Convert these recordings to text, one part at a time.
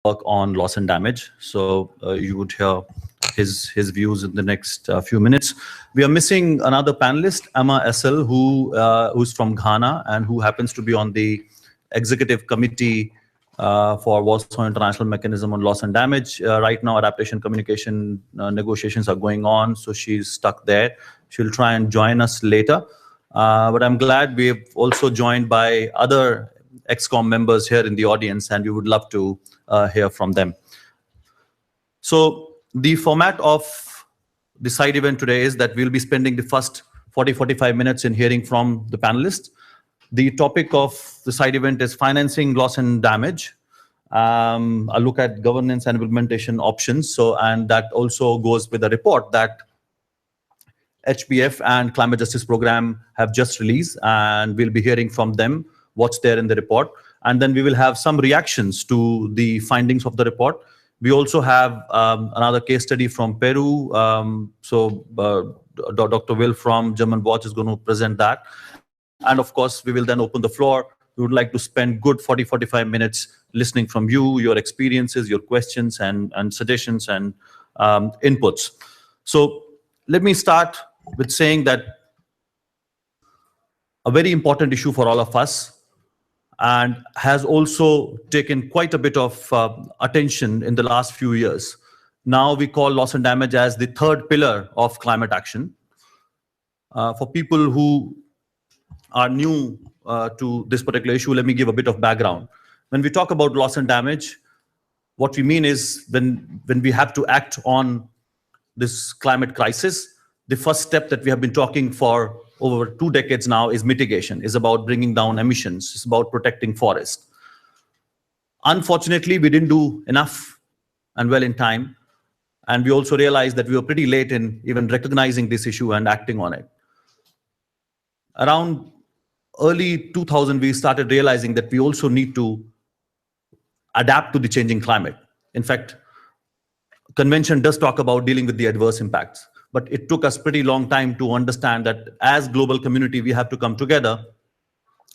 work on loss and damage. So you would hear his views in the next few minutes. We are missing another panelist, Emma Essel, who's from Ghana and who happens to be on the executive committee for Warsaw International Mechanism on Loss and Damage. Right now, adaptation communication negotiations are going on, so she's stuck there. She'll try and join us later. But I'm glad we've also joined by other ExCom members here in the audience, and we would love to hear from them. So the format of the side event today is that we'll be spending the first 40-45 minutes in hearing from the panelists. The topic of the side event is financing loss and damage. A look at governance and implementation options. And that also goes with a report that HBF and Climate Justice Program have just released, and we'll be hearing from them what's there in the report. And then we will have some reactions to the findings of the report. We also have another case study from Peru. Dr. Will from German Watch is going to present that. And of course, we will then open the floor. We would like to spend good 40-45 minutes listening from you, your experiences, your questions, and suggestions and inputs. So let me start with saying that a very important issue for all of us and has also taken quite a bit of attention in the last few years. Now we call loss and damage as the third pillar of climate action. For people who are new to this particular issue, let me give a bit of background. When we talk about loss and damage, what we mean is when we have to act on this climate crisis, the first step that we have been talking for over 2 decades now is mitigation, is about bringing down emissions, it's about protecting forests. Unfortunately, we didn't do enough and well in time. And we also realized that we were pretty late in even recognizing this issue and acting on it. Around early 2000, we started realizing that we also need to adapt to the changing climate. In fact, convention does talk about dealing with the adverse impacts, but it took us pretty long time to understand that as global community, we have to come together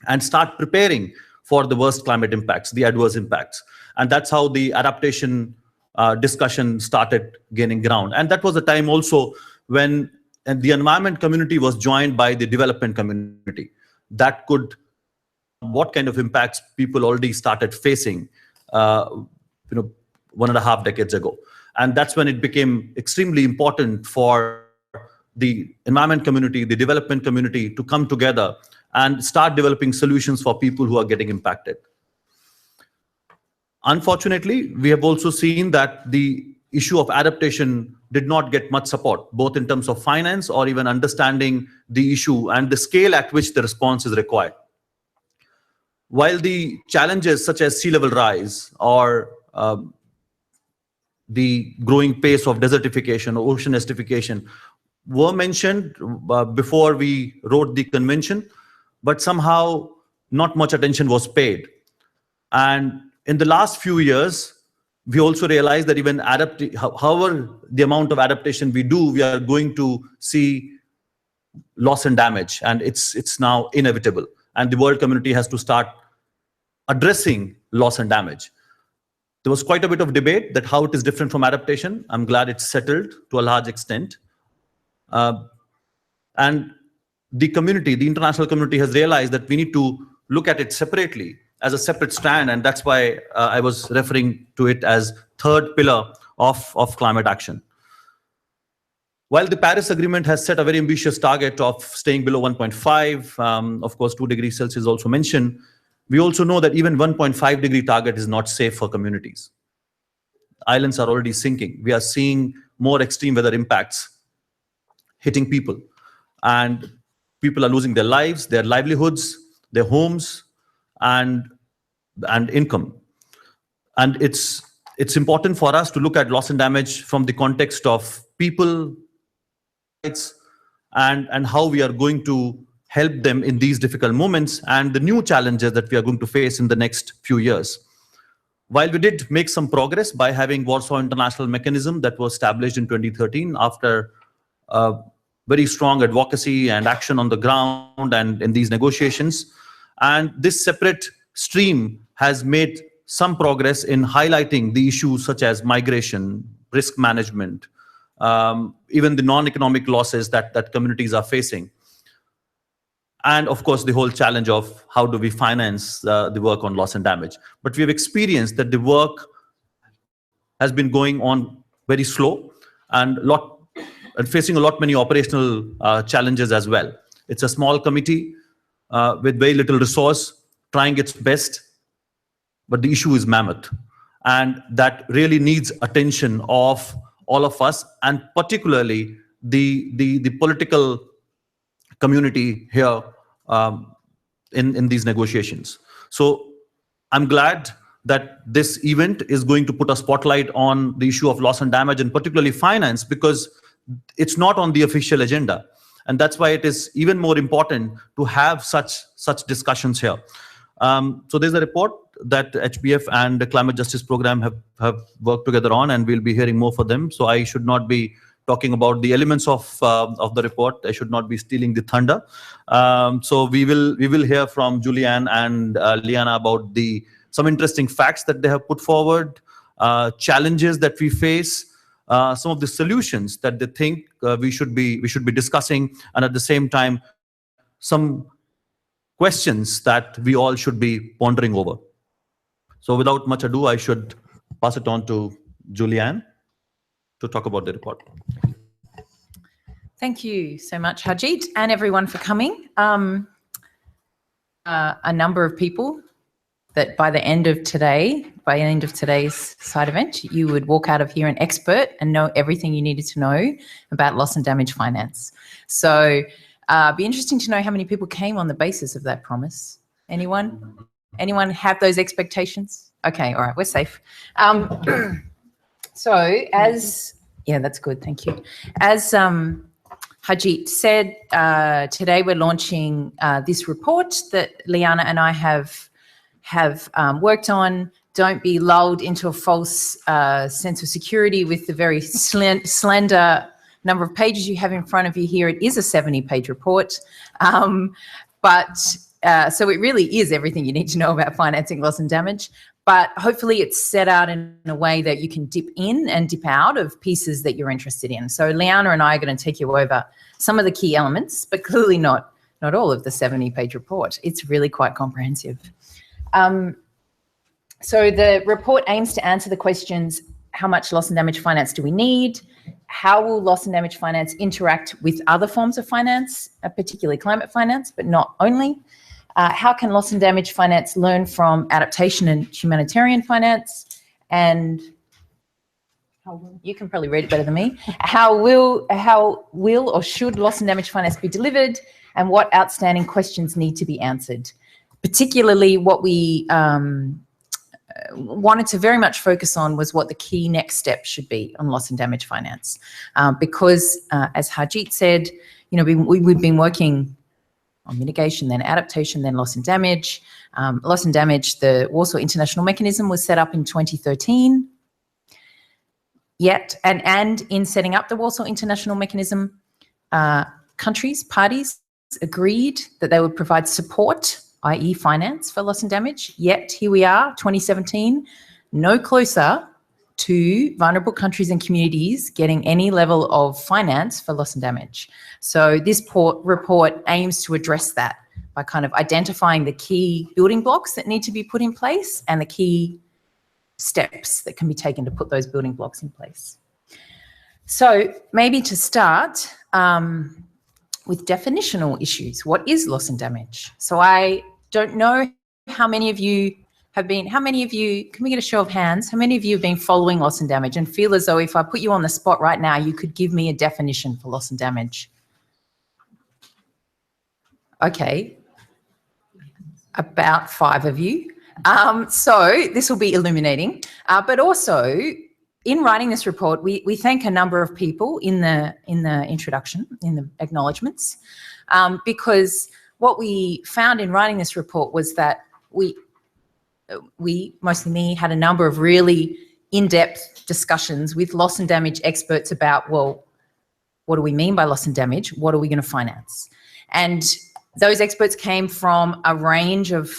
and start preparing for the worst climate impacts, the adverse impacts. And that's how the adaptation discussion started gaining ground. And that was the time also when the environment community was joined by the development community. That could, what kind of impacts people already started facing 1.5 decades ago. And that's when it became extremely important for the environment community, the development community to come together and start developing solutions for people who are getting impacted. Unfortunately, we have also seen that the issue of adaptation did not get much support, both in terms of finance or even understanding the issue and the scale at which the response is required. While the challenges such as sea level rise or the growing pace of desertification or ocean acidification were mentioned before we wrote the convention, but somehow not much attention was paid. And in the last few years, we also realized that even however the amount of adaptation we do, we are going to see loss and damage, and it's now inevitable. And the world community has to start addressing loss and damage. There was quite a bit of debate that how it is different from adaptation. I'm glad it's settled to a large extent. And the community, the international community has realized that we need to look at it separately as a separate strand. And that's why I was referring to it as third pillar of climate action. While the Paris Agreement has set a very ambitious target of staying below 1.5, of course, 2 degrees Celsius is also mentioned. We also know that even 1.5 degree target is not safe for communities. Islands are already sinking. We are seeing more extreme weather impacts hitting people. And people are losing their lives, their livelihoods, their homes, and income. And it's important for us to look at loss and damage from the context of people and how we are going to help them in these difficult moments and the new challenges that we are going to face in the next few years. While we did make some progress by having Warsaw International Mechanism that was established in 2013 after very strong advocacy and action on the ground and in these negotiations, and this separate stream has made some progress in highlighting the issues such as migration, risk management, even the non-economic losses that communities are facing. And of course, the whole challenge of how do we finance the work on loss and damage. But we have experienced that the work has been going on very slow and facing a lot many operational challenges as well. It's a small committee with very little resource, trying its best, but the issue is mammoth. And that really needs attention of all of us, and particularly the political community here in these negotiations. So I'm glad that this event is going to put a spotlight on the issue of loss and damage, and particularly finance, because it's not on the official agenda. And that's why it is even more important to have such discussions here. So there's a report that HBF and the Climate Justice Program have worked together on, and we'll be hearing more for them. So I should not be talking about the elements of the report. I should not be stealing the thunder. So we will hear from Liane and Liane about some interesting facts that they have put forward, challenges that we face, some of the solutions that they think we should be discussing, and at the same time, some questions that we all should be pondering over. So without much ado, I should pass it on to Liane to talk about the report. Thank you so much, Harjeet, and everyone for coming. A number of people that by the end of today's side event, you would walk out of here an expert and know everything you needed to know about loss and damage finance. So it'd be interesting to know how many people came on the basis of that promise. Anyone have those expectations? Okay, all right, we're safe. Yeah, that's good, thank you. As Harjeet said, today we're launching this report that Liane and I have worked on. Don't be lulled into a false sense of security with the very slender number of pages you have in front of you here. It is a 70-page report, so it really is everything you need to know about financing loss and damage. But hopefully it's set out in a way that you can dip in and dip out of pieces that you're interested in. So Liane and I are going to take you over some of the key elements, but clearly not all of the 70-page report. It's really quite comprehensive. So the report aims to answer the questions: how much loss and damage finance do we need? How will loss and damage finance interact with other forms of finance, particularly climate finance, but not only? How can loss and damage finance learn from adaptation and humanitarian finance? And you can probably read it better than me. How will or should loss and damage finance be delivered? And what outstanding questions need to be answered? Particularly what we wanted to very much focus on was what the key next steps should be on loss and damage finance. Because as Harjeet said, we've been working on mitigation, then adaptation, then loss and damage. Loss and damage, the Warsaw International Mechanism was set up in 2013. And in setting up the Warsaw International Mechanism, parties agreed that they would provide support, i.e. finance, for loss and damage. Yet here we are, 2017, no closer to vulnerable countries and communities getting any level of finance for loss and damage. So this report aims to address that by kind of identifying the key building blocks that need to be put in place and the key steps that can be taken to put those building blocks in place. So maybe to start with definitional issues. What is loss and damage? So I don't know how many of you can we get a show of hands? How many of you have been following loss and damage and feel as though if I put you on the spot right now, you could give me a definition for loss and damage? Okay, about 5 of you. So this will be illuminating, but also in writing this report, we thank a number of people in the introduction, in the acknowledgements, because what we found in writing this report was that we, mostly me, had a number of really in-depth discussions with loss and damage experts about, well, what do we mean by loss and damage? What are we going to finance? And those experts came from a range of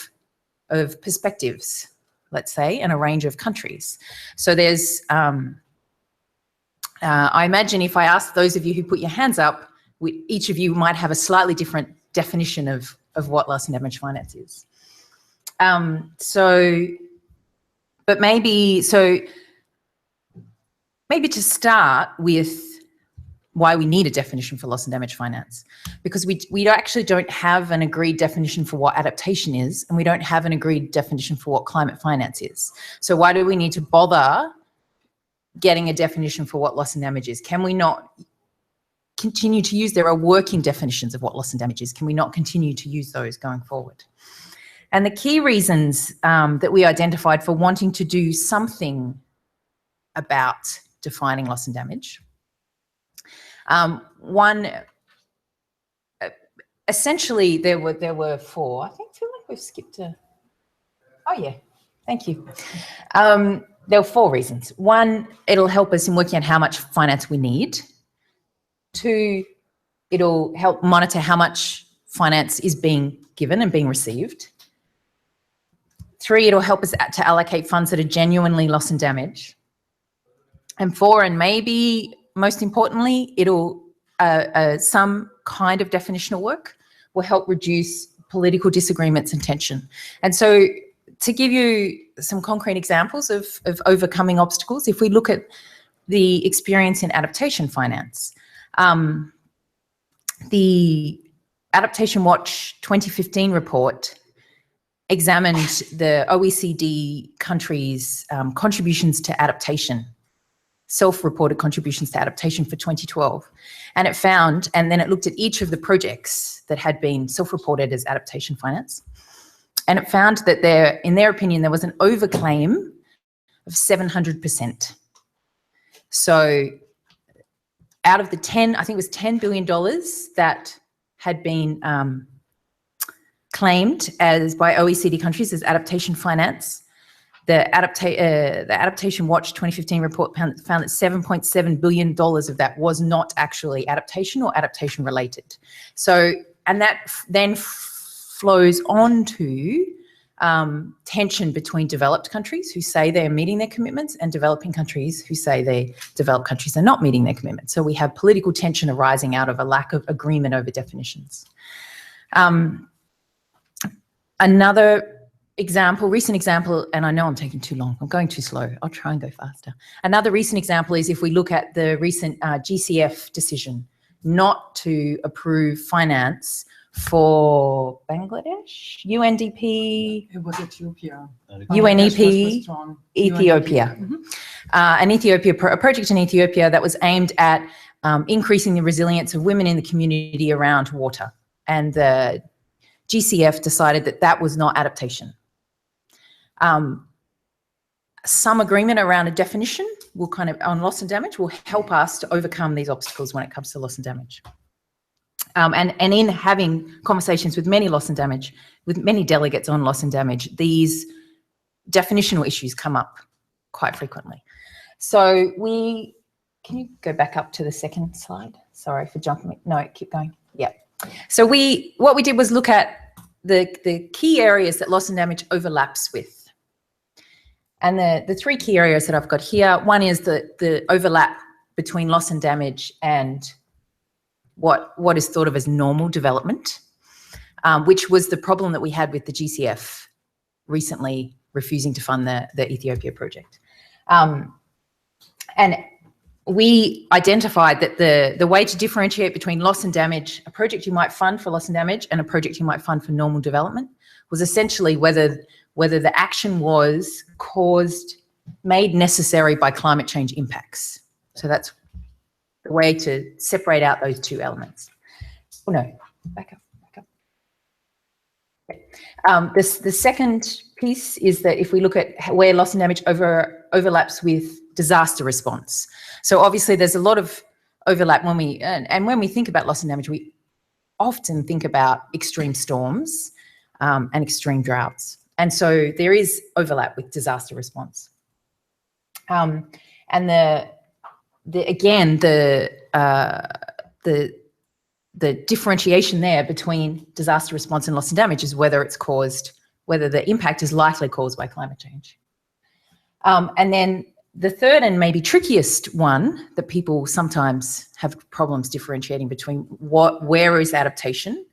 perspectives. let's say, and a range of countries. So there's, I imagine if I ask those of you who put your hands up, each of you might have a slightly different definition of what loss and damage finance is. But maybe to start with why we need a definition for loss and damage finance, because we actually don't have an agreed definition for what adaptation is, and we don't have an agreed definition for what climate finance is. So why do we need to bother getting a definition for what loss and damage is? Can we not continue to use, there are working definitions of what loss and damage is, can we not continue to use those going forward? And the key reasons that we identified for wanting to do something about defining loss and damage. One, essentially there were four. I feel like we've skipped a, oh yeah, thank you. There were four reasons. One, it'll help us in working out how much finance we need. Two, it'll help monitor how much finance is being given and being received. Three, it'll help us to allocate funds that are genuinely loss and damage. And four, and maybe most importantly, it'll some kind of definitional work will help reduce political disagreements and tension. And so to give you some concrete examples of overcoming obstacles, if we look at the experience in adaptation finance, the Adaptation Watch 2015 report examined the OECD countries' contributions to adaptation, self-reported contributions to adaptation for 2012. And it found, and then it looked at each of the projects that had been self-reported as adaptation finance. And it found that in their opinion, there was an overclaim of 700%. So out of the 10, I think it was $10 billion that had been claimed by OECD countries as adaptation finance, the Adaptation Watch 2015 report found that $7.7 billion of that was not actually adaptation or adaptation related. So, and that then flows on to tension between developed countries who say they're meeting their commitments and developing countries who say developed countries are not meeting their commitments. So we have political tension arising out of a lack of agreement over definitions. Another example, recent example, and I know I'm taking too long, I'm going too slow, I'll try and go faster. Another recent example is if we look at the recent GCF decision not to approve finance for Bangladesh, UNDP, it was Ethiopia. UNEP, Ethiopia. A project in Ethiopia that was aimed at increasing the resilience of women in the community around water. And the GCF decided that that was not adaptation. Some agreement around a definition will on loss and damage will help us to overcome these obstacles when it comes to loss and damage. And in having conversations with many delegates on loss and damage, these definitional issues come up quite frequently. So can you go back up to the second slide? Sorry for jumping. No, keep going. Yeah. So what we did was look at the key areas that loss and damage overlaps with. And the three key areas that I've got here, one is the overlap between loss and damage and what is thought of as normal development, which was the problem that we had with the GCF recently refusing to fund the Ethiopia project. And we identified that the way to differentiate between loss and damage, a project you might fund for loss and damage and a project you might fund for normal development, was essentially whether the action was made necessary by climate change impacts. So that's the way to separate out those two elements. Oh no, back up. The second piece is that if we look at where loss and damage overlaps with disaster response. So obviously there's a lot of overlap when we think about loss and damage, we often think about extreme storms and extreme droughts. And so there is overlap with disaster response. And the differentiation there between disaster response and loss and damage is whether it's caused whether the impact is likely caused by climate change. And then the third and maybe trickiest one that people sometimes have problems differentiating between where is adaptation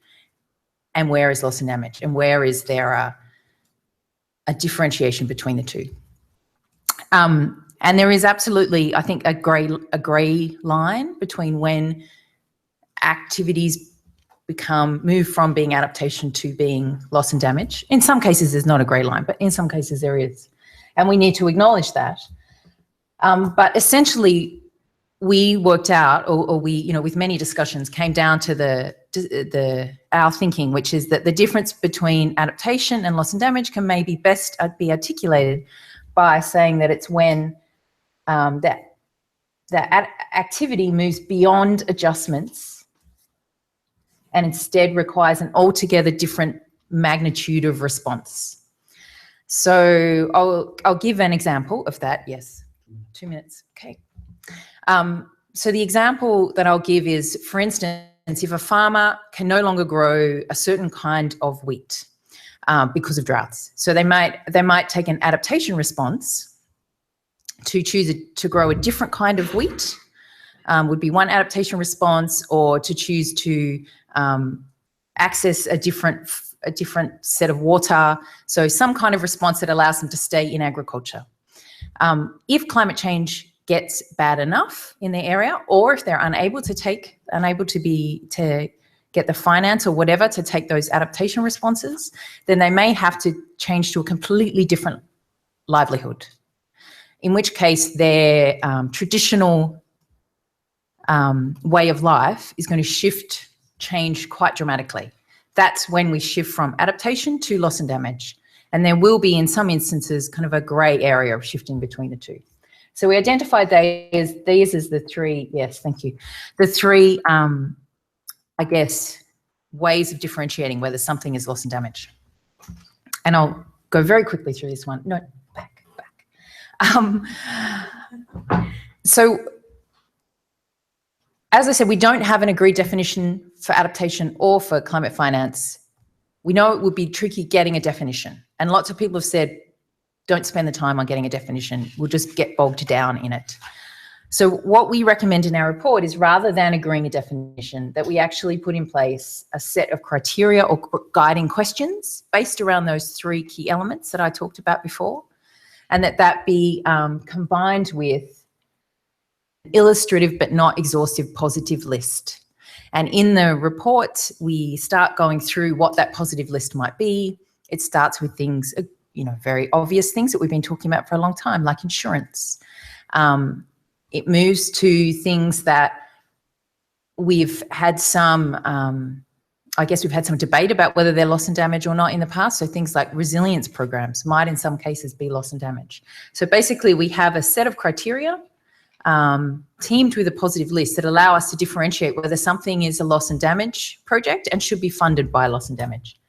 and where is loss and damage, and where is there a differentiation between the two. And there is absolutely, I think, a grey line between when activities move from being adaptation to being loss and damage. In some cases, there's not a grey line, but in some cases there is. And we need to acknowledge that. But essentially, we worked out, or we, you know, with many discussions, came down to our thinking, which is that the difference between adaptation and loss and damage can maybe best be articulated by saying that it's when that activity moves beyond adjustments and instead requires an altogether different magnitude of response. So I'll give an example of that. Yes, 2 minutes. Okay. So the example that I'll give is, for instance, if a farmer can no longer grow a certain kind of wheat because of droughts, so they might take an adaptation response to choose to grow a different kind of wheat, would be one adaptation response, or to choose to access a different set of water, so some kind of response that allows them to stay in agriculture. If climate change gets bad enough in the area, or if they're unable to get the finance or whatever to take those adaptation responses, then they may have to change to a completely different livelihood, in which case their traditional way of life is going to change quite dramatically. That's when we shift from adaptation to loss and damage. And there will be, in some instances, kind of a grey area of shifting between the two. So we identified these as the three, yes, thank you, the three, I guess, ways of differentiating whether something is loss and damage. And I'll go very quickly through this one. No, back. So, as I said, we don't have an agreed definition for adaptation or for climate finance. We know it would be tricky getting a definition. And lots of people have said, don't spend the time on getting a definition. We'll just get bogged down in it. So what we recommend in our report is, rather than agreeing a definition, that we actually put in place a set of criteria or guiding questions based around those three key elements that I talked about before, and that be combined with an illustrative but not exhaustive positive list. And in the report, we start going through what that positive list might be. It starts with things, you know, very obvious things that we've been talking about for a long time, like insurance. It moves to things that we've had some, I guess we've had some debate about whether they're loss and damage or not in the past. So things like resilience programs might in some cases be loss and damage. So basically we have a set of criteria teamed with a positive list that allow us to differentiate whether something is a loss and damage project and should be funded by loss and damage.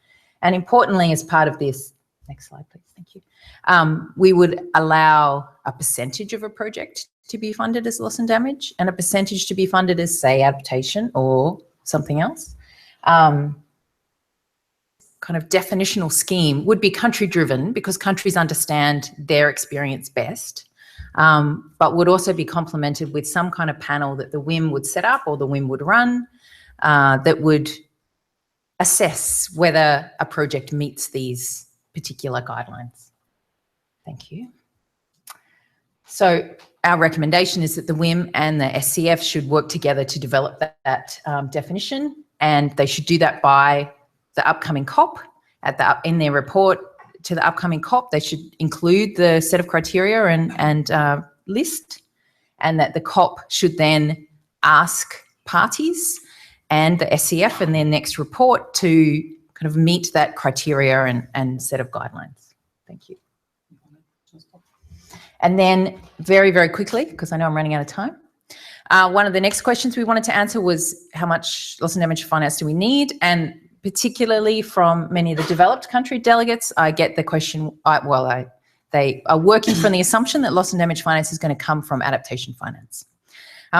And importantly, as part of this, next slide, please, thank you. We would allow a percentage of a project to be funded as loss and damage, and a percentage to be funded as, say, adaptation or something else. Kind of definitional scheme would be country driven, because countries understand their experience best, but would also be complemented with some kind of panel that the WIM would set up or the WIM would run that would assess whether a project meets these particular guidelines. Thank you. So our recommendation is that the WIM and the SCF should work together to develop that definition, and they should do that by the upcoming COP. In their report to the upcoming COP, they should include the set of criteria and list, and that the COP should then ask parties and the SCF in their next report to kind of meet that criteria and set of guidelines. Thank you. And then very, very quickly, because I know I'm running out of time, one of the next questions we wanted to answer was, how much loss and damage finance do we need? And particularly from many of the developed country delegates, I get the question, they are working from the assumption that loss and damage finance is going to come from adaptation finance.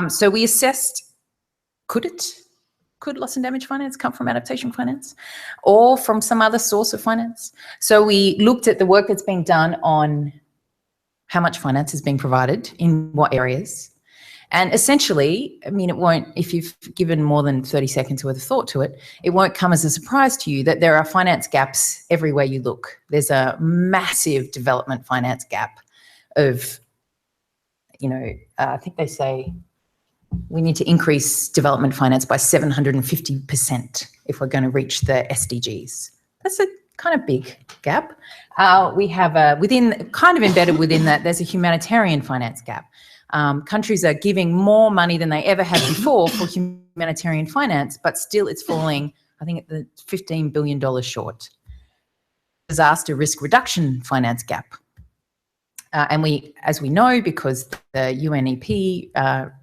So we assessed, could could loss and damage finance come from adaptation finance or from some other source of finance? So we looked at the work that's being done on how much finance is being provided in what areas. And essentially, I mean, it won't, if you've given more than 30 seconds worth of thought to it, it won't come as a surprise to you that there are finance gaps everywhere you look. There's a massive development finance gap of, you know, I think they say we need to increase development finance by 750% if we're going to reach the SDGs. That's a kind of big gap. We have kind of embedded within that, there's a humanitarian finance gap. Countries are giving more money than they ever had before for humanitarian finance, but still it's falling, I think, at the $15 billion short. Disaster risk reduction finance gap. And we, as we know, because the UNEP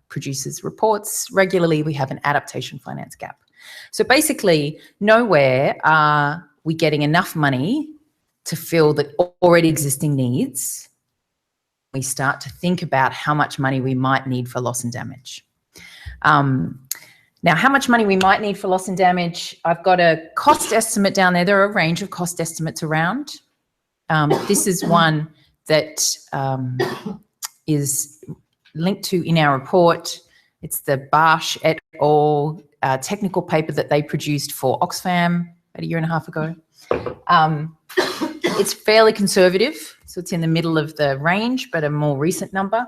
produces reports regularly, we have an adaptation finance gap. So basically, nowhere are we getting enough money to fill the already existing needs. We start to think about how much money we might need for loss and damage. Now, how much money we might need for loss and damage, I've got a cost estimate down there. There are a range of cost estimates around. This is one that is linked to in our report. It's the Barsh et al. Technical paper that they produced for Oxfam about 1.5 years ago. It's fairly conservative, so it's in the middle of the range, but a more recent number.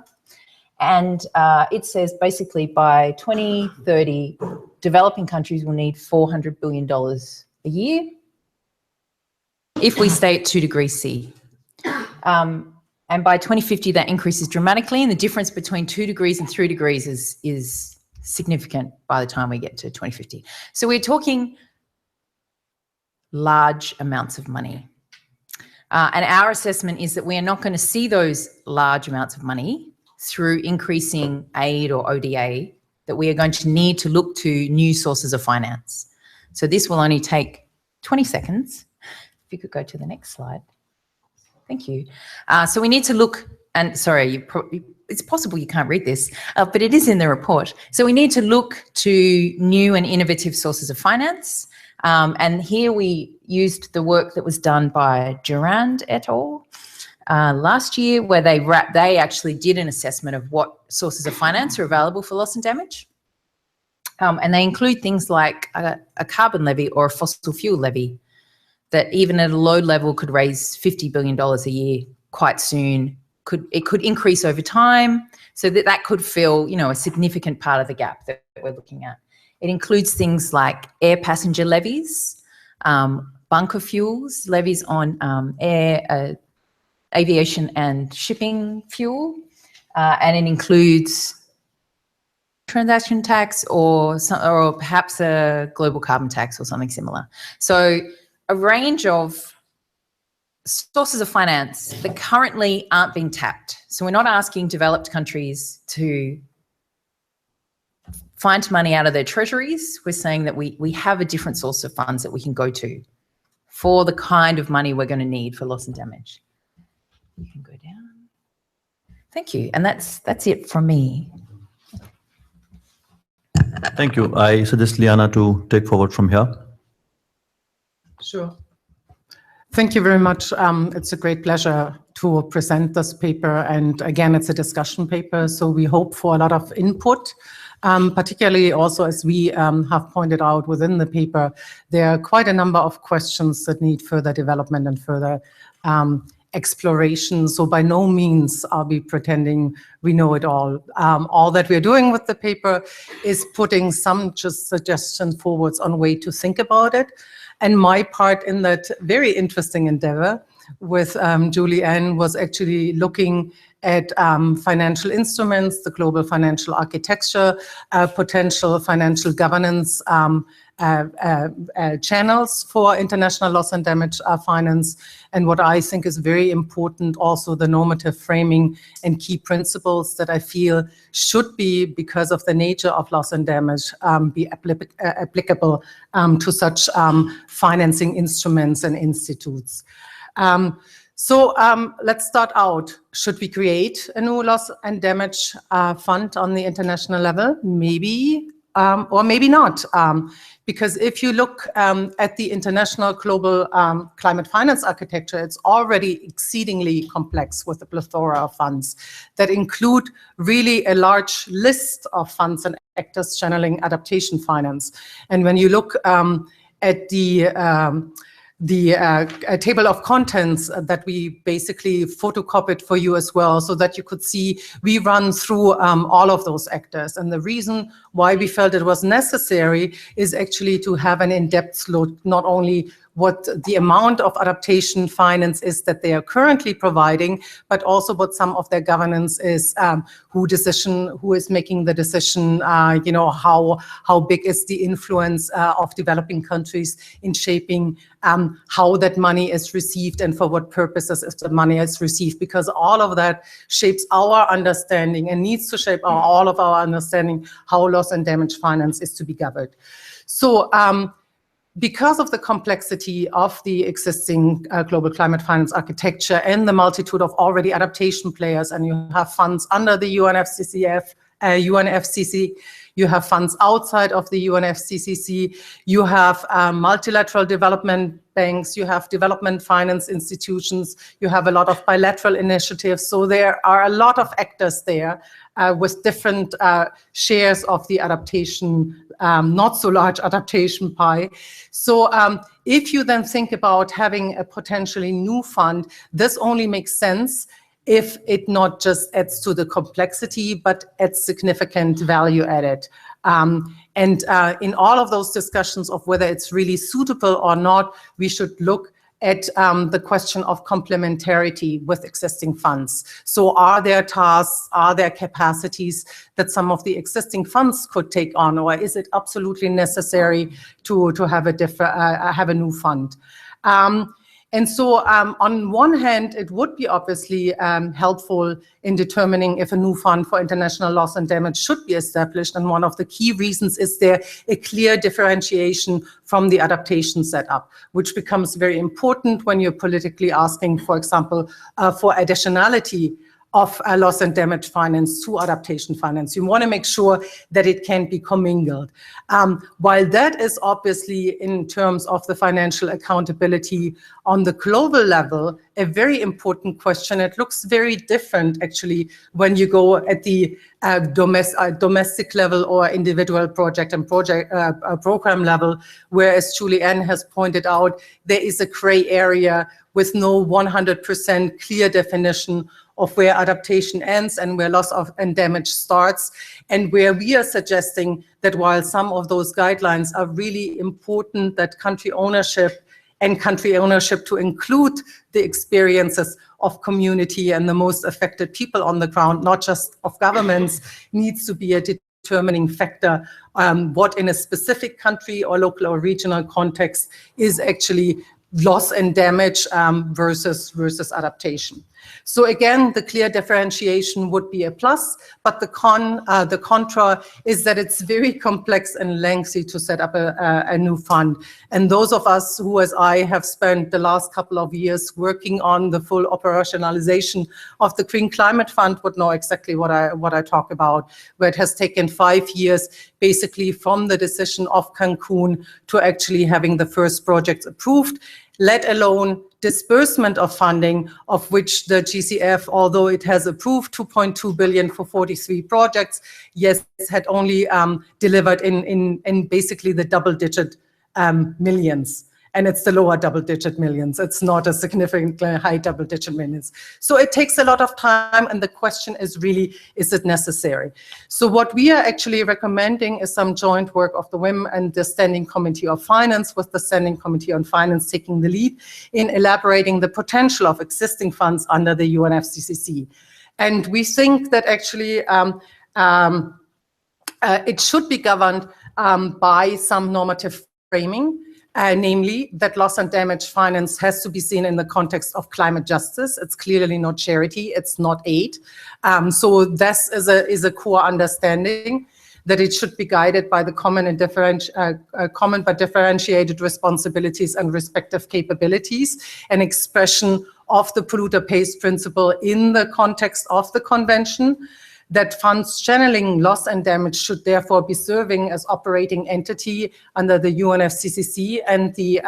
And it says basically by 2030, developing countries will need $400 billion a year if we stay at 2 degrees C. And by 2050, that increases dramatically, and the difference between 2 degrees and 3 degrees is significant by the time we get to 2050. So we're talking large amounts of money. And our assessment is that we are not going to see those large amounts of money through increasing aid or ODA, that we are going to need to look to new sources of finance. So this will only take 20 seconds. If you could go to the next slide. Thank you. So we need to look, and sorry, it's possible you can't read this, but it is in the report. So we need to look to new and innovative sources of finance. And here we used the work that was done by Girot et al. Last year, where they actually did an assessment of what sources of finance are available for loss and damage. And they include things like a carbon levy or a fossil fuel levy that even at a low level could raise $50 billion a year quite soon. It could increase over time, so that could fill, you know, a significant part of the gap that we're looking at. It includes things like air passenger levies, bunker fuels, levies on aviation and shipping fuel, and it includes transaction tax or perhaps a global carbon tax or something similar. So a range of sources of finance that currently aren't being tapped. So we're not asking developed countries to find money out of their treasuries. We're saying that we have a different source of funds that we can go to for the kind of money we're going to need for loss and damage. You can go down. Thank you. And that's it from me. Thank you. I suggest Liane to take forward from here. Sure. Thank you very much. It's a great pleasure to present this paper. And again, it's a discussion paper, so we hope for a lot of input, particularly also, as we have pointed out within the paper, there are quite a number of questions that need further development and further exploration. So by no means are we pretending we know it all. All that we're doing with the paper is putting some just suggestions forwards on way to think about it. And my part in that very interesting endeavor with Liane was actually looking at financial instruments, the global financial architecture, potential financial governance channels for international loss and damage finance, and what I think is very important, also the normative framing and key principles that I feel should be, because of the nature of loss and damage, be applicable to such financing instruments and institutes. So let's start out. Should we create a new loss and damage fund on the international level? Maybe or maybe not. Because if you look at the international global climate finance architecture, it's already exceedingly complex with a plethora of funds that include really a large list of funds and actors channeling adaptation finance. And when you look at the table of contents that we basically photocopied for you as well, so that you could see we run through all of those actors. And the reason why we felt it was necessary is actually to have an in-depth look, not only what the amount of adaptation finance is that they are currently providing, but also what some of their governance is, who is making the decision, how big is the influence of developing countries in shaping how that money is received and for what purposes if the money is received, because all of that shapes our understanding and needs to shape all of our understanding how loss and damage finance is to be governed. So because of the complexity of the existing global climate finance architecture and the multitude of already adaptation players, and you have funds under the UNFCCC, you have funds outside of the UNFCCC, you have multilateral development banks, you have development finance institutions, you have a lot of bilateral initiatives. So there are a lot of actors there with different shares of the adaptation, not so large adaptation pie. So if you then think about having a potentially new fund, this only makes sense if it not just adds to the complexity, but adds significant value added. And in all of those discussions of whether it's really suitable or not, we should look at the question of complementarity with existing funds. So are there tasks, are there capacities that some of the existing funds could take on, or is it absolutely necessary to have a new fund? And so on one hand, it would be obviously helpful in determining if a new fund for international loss and damage should be established. And one of the key reasons is there a clear differentiation from the adaptation setup, which becomes very important when you're politically asking, for example, for additionality of loss and damage finance to adaptation finance. You want to make sure that it can be commingled. While that is obviously, in terms of the financial accountability on the global level, a very important question, it looks very different actually when you go at the domestic level or individual project and program level, whereas Liane has pointed out, there is a gray area with no 100% clear definition of where adaptation ends and where loss and damage starts, and where we are suggesting that while some of those guidelines are really important, that country ownership to include the experiences of community and the most affected people on the ground, not just of governments, needs to be a determining factor. What in a specific country or local or regional context is actually loss and damage versus adaptation. So again, the clear differentiation would be a plus, but the contra is that it's very complex and lengthy to set up a new fund. And those of us who, as I, have spent the last couple of years working on the full operationalization of the Green Climate Fund would know exactly what I talk about, where it has taken 5 years, basically from the decision of Cancun to actually having the first projects approved, let alone disbursement of funding, of which the GCF, although it has approved 2.2 billion for 43 projects, yes, had only delivered in basically the double-digit millions. And it's the lower double-digit millions. It's not a significantly high double-digit millions. So it takes a lot of time, and the question is really, is it necessary? So what we are actually recommending is some joint work of the WIM and the Standing Committee of Finance, with the Standing Committee on Finance taking the lead in elaborating the potential of existing funds under the UNFCCC. And we think that actually it should be governed by some normative framing. Namely, that loss and damage finance has to be seen in the context of climate justice. It's clearly not charity, it's not aid. So this is a core understanding that it should be guided by the common but differentiated responsibilities and respective capabilities, an expression of the polluter pays principle in the context of the convention. that funds channeling loss and damage should therefore be serving as operating entity under the UNFCCC and the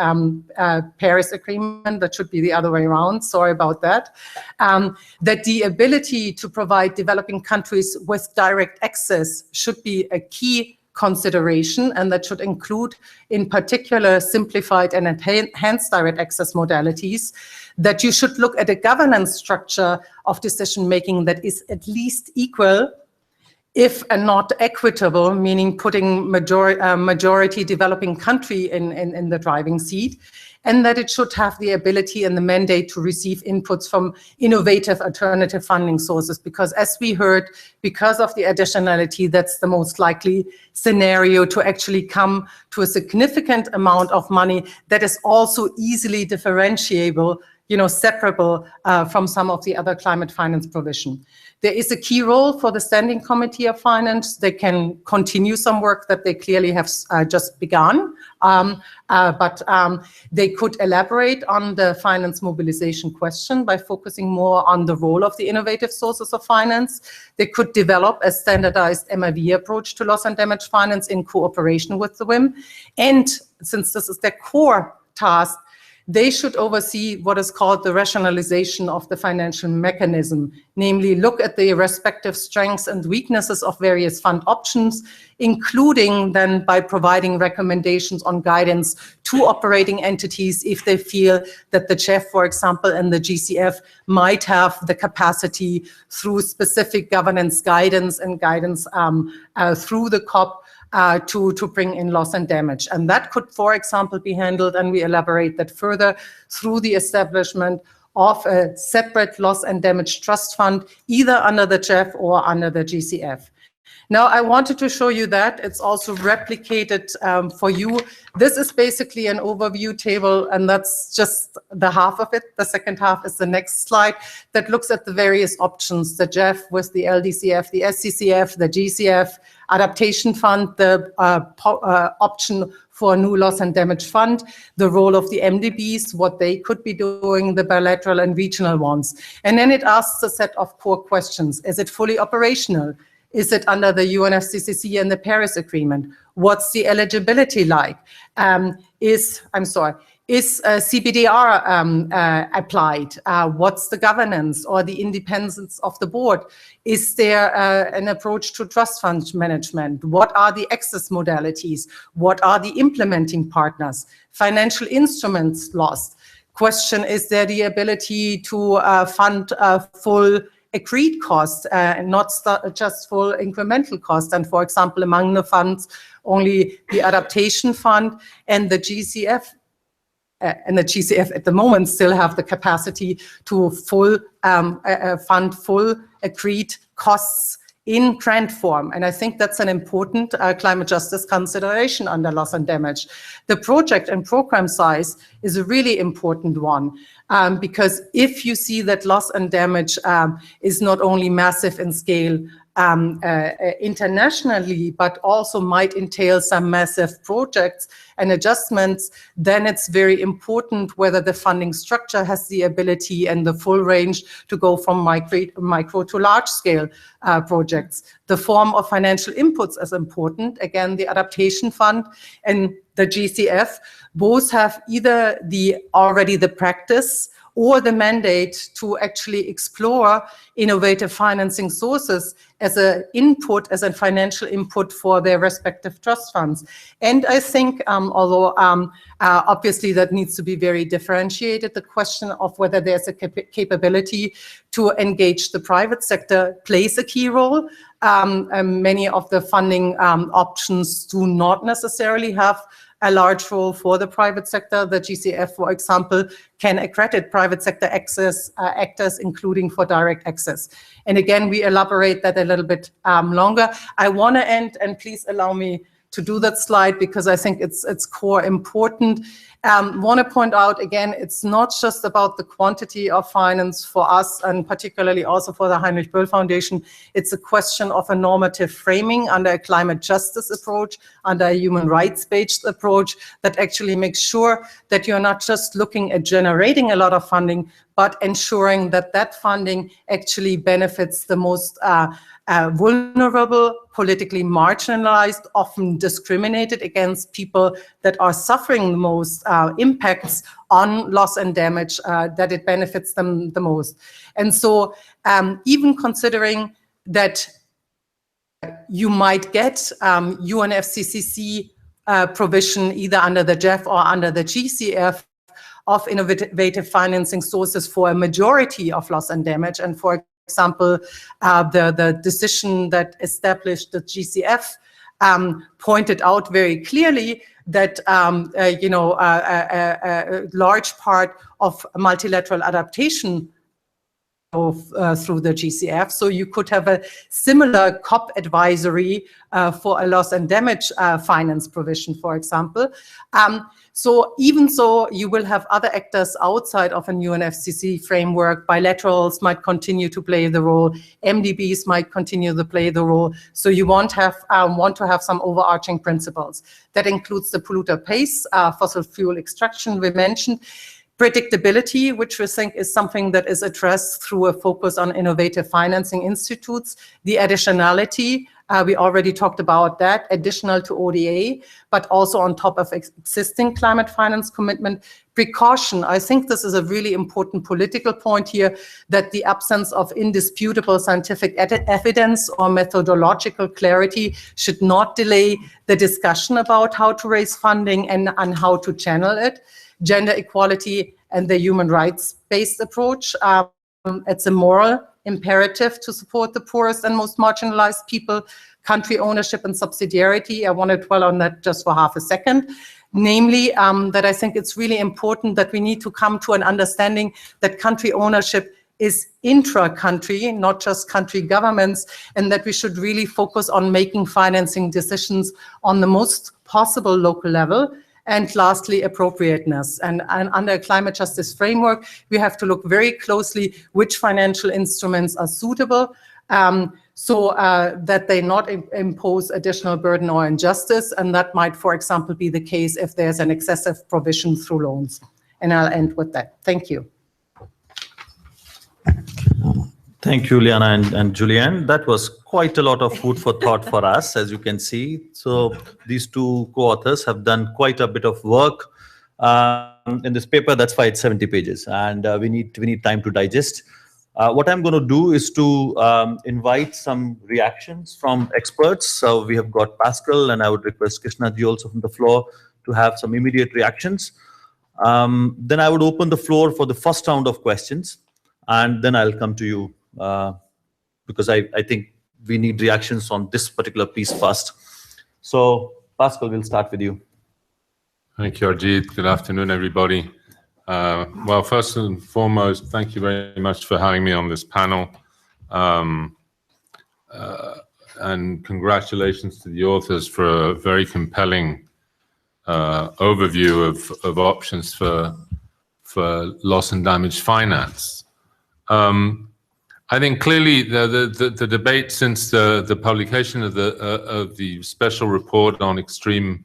Paris Agreement. That should be the other way around, sorry about that. That the ability to provide developing countries with direct access should be a key consideration, and that should include, in particular, simplified and enhanced direct access modalities, that you should look at a governance structure of decision-making that is at least equal, if not equitable, meaning putting majority developing country in the driving seat, and that it should have the ability and the mandate to receive inputs from innovative alternative funding sources, because as we heard, because of the additionality, that's the most likely scenario to actually come to a significant amount of money that is also easily differentiable, separable from some of the other climate finance provision. There is a key role for the Standing Committee of Finance. They can continue some work that they clearly have just begun, but they could elaborate on the finance mobilization question by focusing more on the role of the innovative sources of finance. They could develop a standardized MIV approach to loss and damage finance in cooperation with the WIM. And since this is their core task, they should oversee what is called the rationalization of the financial mechanism, namely look at the respective strengths and weaknesses of various fund options, including then by providing recommendations on guidance to operating entities if they feel that the CHEF, for example, and the GCF might have the capacity through specific governance guidance and guidance through the COP to bring in loss and damage. And that could, for example, be handled, and we elaborate that further, through the establishment of a separate loss and damage trust fund, either under the CHEF or under the GCF. Now, I wanted to show you that. It's also replicated for you. This is basically an overview table, and that's just the half of it. The second half is the next slide that looks at the various options, the JEF with the LDCF, the SCCF, the GCF, Adaptation Fund, the option for a new loss and damage fund, the role of the MDBs, what they could be doing, the bilateral and regional ones. And then it asks a set of core questions. Is it fully operational? Is it under the UNFCCC and the Paris Agreement? What's the eligibility like? Is CBDR applied? What's the governance or the independence of the board? Is there an approach to trust fund management? What are the access modalities? What are the implementing partners? Financial instruments lost. Question, is there the ability to fund full agreed costs, and not just full incremental costs? And for example, among the funds, only the Adaptation Fund and the GCF at the moment still have the capacity to fund full agreed costs in grant form. And I think that's an important climate justice consideration under loss and damage. The project and program size is a really important one, because if you see that loss and damage is not only massive in scale internationally, but also might entail some massive projects and adjustments, then it's very important whether the funding structure has the ability and the full range to go from micro to large scale projects. The form of financial inputs is important. Again, the Adaptation Fund and the GCF both have either the practice or the mandate to actually explore innovative financing sources as a financial input for their respective trust funds. And I think, although obviously that needs to be very differentiated, the question of whether there's a capability to engage the private sector plays a key role. Many of the funding options do not necessarily have a large role for the private sector. The GCF, for example, can accredit private sector actors, including for direct access. And again, we elaborate that a little bit longer. I want to end, and please allow me to do that slide because I think it's core important. Want to point out again, it's not just about the quantity of finance for us, and particularly also for the Heinrich Böll Foundation. It's a question of a normative framing under a climate justice approach, under a human rights-based approach that actually makes sure that you're not just looking at generating a lot of funding, but ensuring that that funding actually benefits the most vulnerable, politically marginalized, often discriminated against people that are suffering the most impacts on loss and damage, that it benefits them the most. And so even considering that you might get UNFCCC provision either under the GEF or under the GCF of innovative financing sources for a majority of loss and damage. And for example, the decision that established the GCF pointed out very clearly that a large part of multilateral adaptation through the GCF. So you could have a similar COP advisory for a loss and damage finance provision, for example. So even so, you will have other actors outside of an UNFCCC framework. Bilaterals might continue to play the role. MDBs might continue to play the role. So you want to have some overarching principles. That includes the polluter pays, fossil fuel extraction we mentioned. Predictability, which we think is something that is addressed through a focus on innovative financing institutes. The additionality, we already talked about that, additional to ODA, but also on top of existing climate finance commitment. Precaution, I think this is a really important political point here, that the absence of indisputable scientific evidence or methodological clarity should not delay the discussion about how to raise funding and how to channel it. Gender equality and the human rights-based approach. It's a moral imperative to support the poorest and most marginalized people. Country ownership and subsidiarity, I want to dwell on that just for half a second. Namely, that I think it's really important that we need to come to an understanding that country ownership is intra-country, not just country governments, and that we should really focus on making financing decisions on the most possible local level. And lastly, appropriateness. And under a climate justice framework, we have to look very closely which financial instruments are suitable, so that they not impose additional burden or injustice. And that might, for example, be the case if there's an excessive provision through loans. And I'll end with that. Thank you. Thank you, Liane and Juliane. That was quite a lot of food for thought for us, as you can see. So these two co-authors have done quite a bit of work in this paper. That's why it's 70 pages, and we need time to digest. What I'm going to do is to invite some reactions from experts. So we have got Pascal, and I would request Krishnaji also from the floor to have some immediate reactions. Then I would open the floor for the first round of questions, and then I'll come to you. Because I think we need reactions on this particular piece first. So, Pascal, we'll start with you. Thank you, Arjit. Good afternoon, everybody. Well, first and foremost, thank you very much for having me on this panel. And congratulations to the authors for a very compelling overview of options for loss and damage finance. I think clearly the debate since the publication of the special report on extreme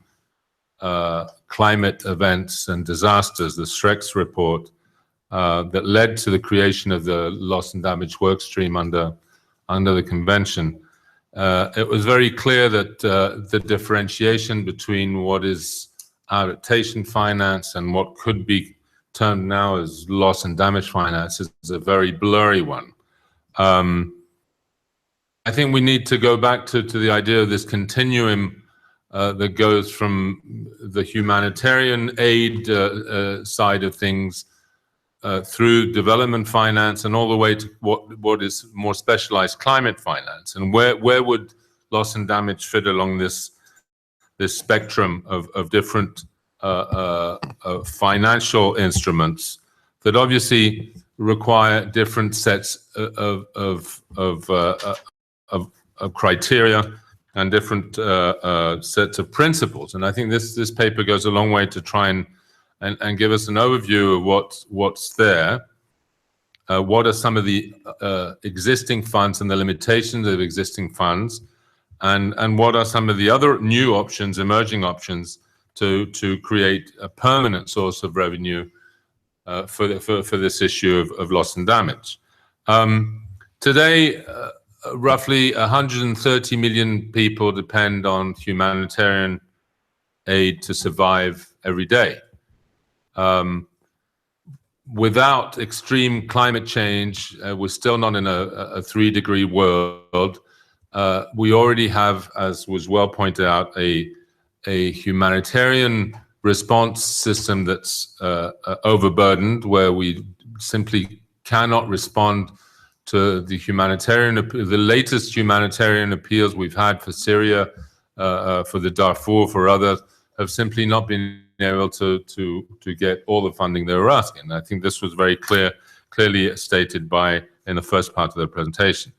climate events and disasters, the SREX report, that led to the creation of the loss and damage workstream under the convention, it was very clear that the differentiation between what is adaptation finance and what could be termed now as loss and damage finance is a very blurry one. I think we need to go back to the idea of this continuum that goes from the humanitarian aid side of things through development finance and all the way to what is more specialized climate finance. And where would loss and damage fit along this spectrum of different financial instruments that obviously require different sets of criteria and different sets of principles. And I think this paper goes a long way to try and give us an overview of what's there. What are some of the existing funds and the limitations of existing funds, and what are some of the other new options, emerging options, to create a permanent source of revenue for this issue of loss and damage. Today, roughly 130 million people depend on humanitarian aid to survive every day. Without extreme climate change, we're still not in a 3-degree world. We already have, as was well pointed out, a humanitarian response system that's overburdened, where we simply cannot respond to the latest humanitarian appeals we've had for Syria, for the Darfur, for others, have simply not been able to get all the funding they were asking. I think this was very clearly stated in the first part of the presentation.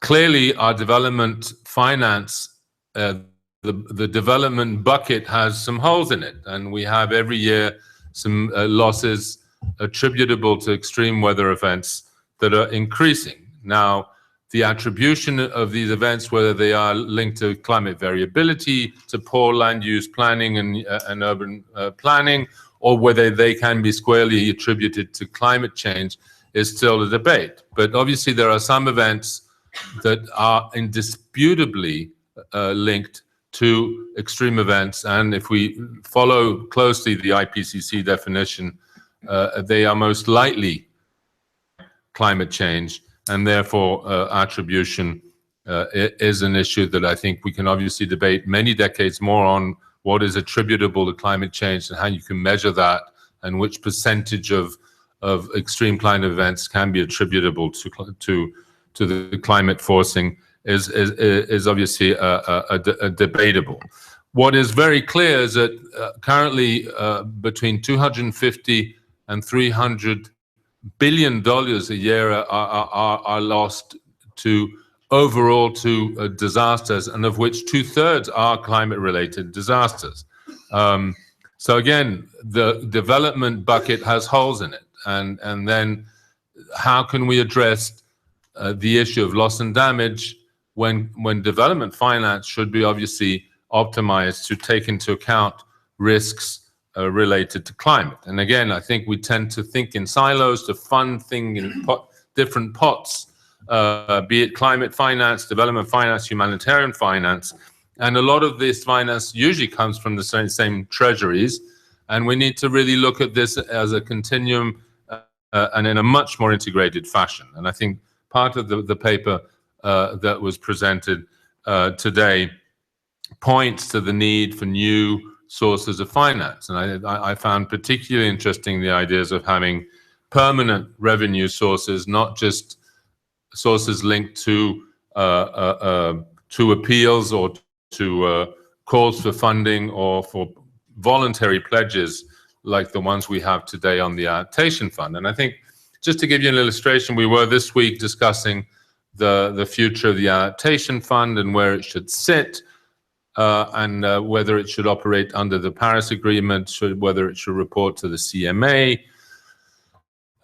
Clearly, our development finance, the development bucket has some holes in it, and we have every year some losses attributable to extreme weather events that are increasing. Now, the attribution of these events, whether they are linked to climate variability, to poor land use planning and urban planning, or whether they can be squarely attributed to climate change, is still a debate. But obviously, there are some events that are indisputably linked to extreme events. And if we follow closely the IPCC definition, they are most likely climate change, and therefore attribution is an issue that I think we can obviously debate many decades more on what is attributable to climate change and how you can measure that, and which percentage of extreme climate events can be attributable to the climate forcing is obviously debatable. What is very clear is that currently between 250 and 300 billion dollars a year are lost overall to disasters, and of which 2/3 are climate-related disasters. So again, the development bucket has holes in it, and then how can we address the issue of loss and damage when development finance should be obviously optimized to take into account risks related to climate? And again, I think we tend to think in silos, to fund things in different pots, be it climate finance, development finance, humanitarian finance. And a lot of this finance usually comes from the same treasuries. And we need to really look at this as a continuum and in a much more integrated fashion. And I think part of the paper that was presented today points to the need for new sources of finance. And I found particularly interesting the ideas of having permanent revenue sources, not just sources linked to appeals or to calls for funding or for voluntary pledges like the ones we have today on the Adaptation Fund. And I think, just to give you an illustration, we were this week discussing the future of the Adaptation Fund and where it should sit, and whether it should operate under the Paris Agreement, whether it should report to the CMA.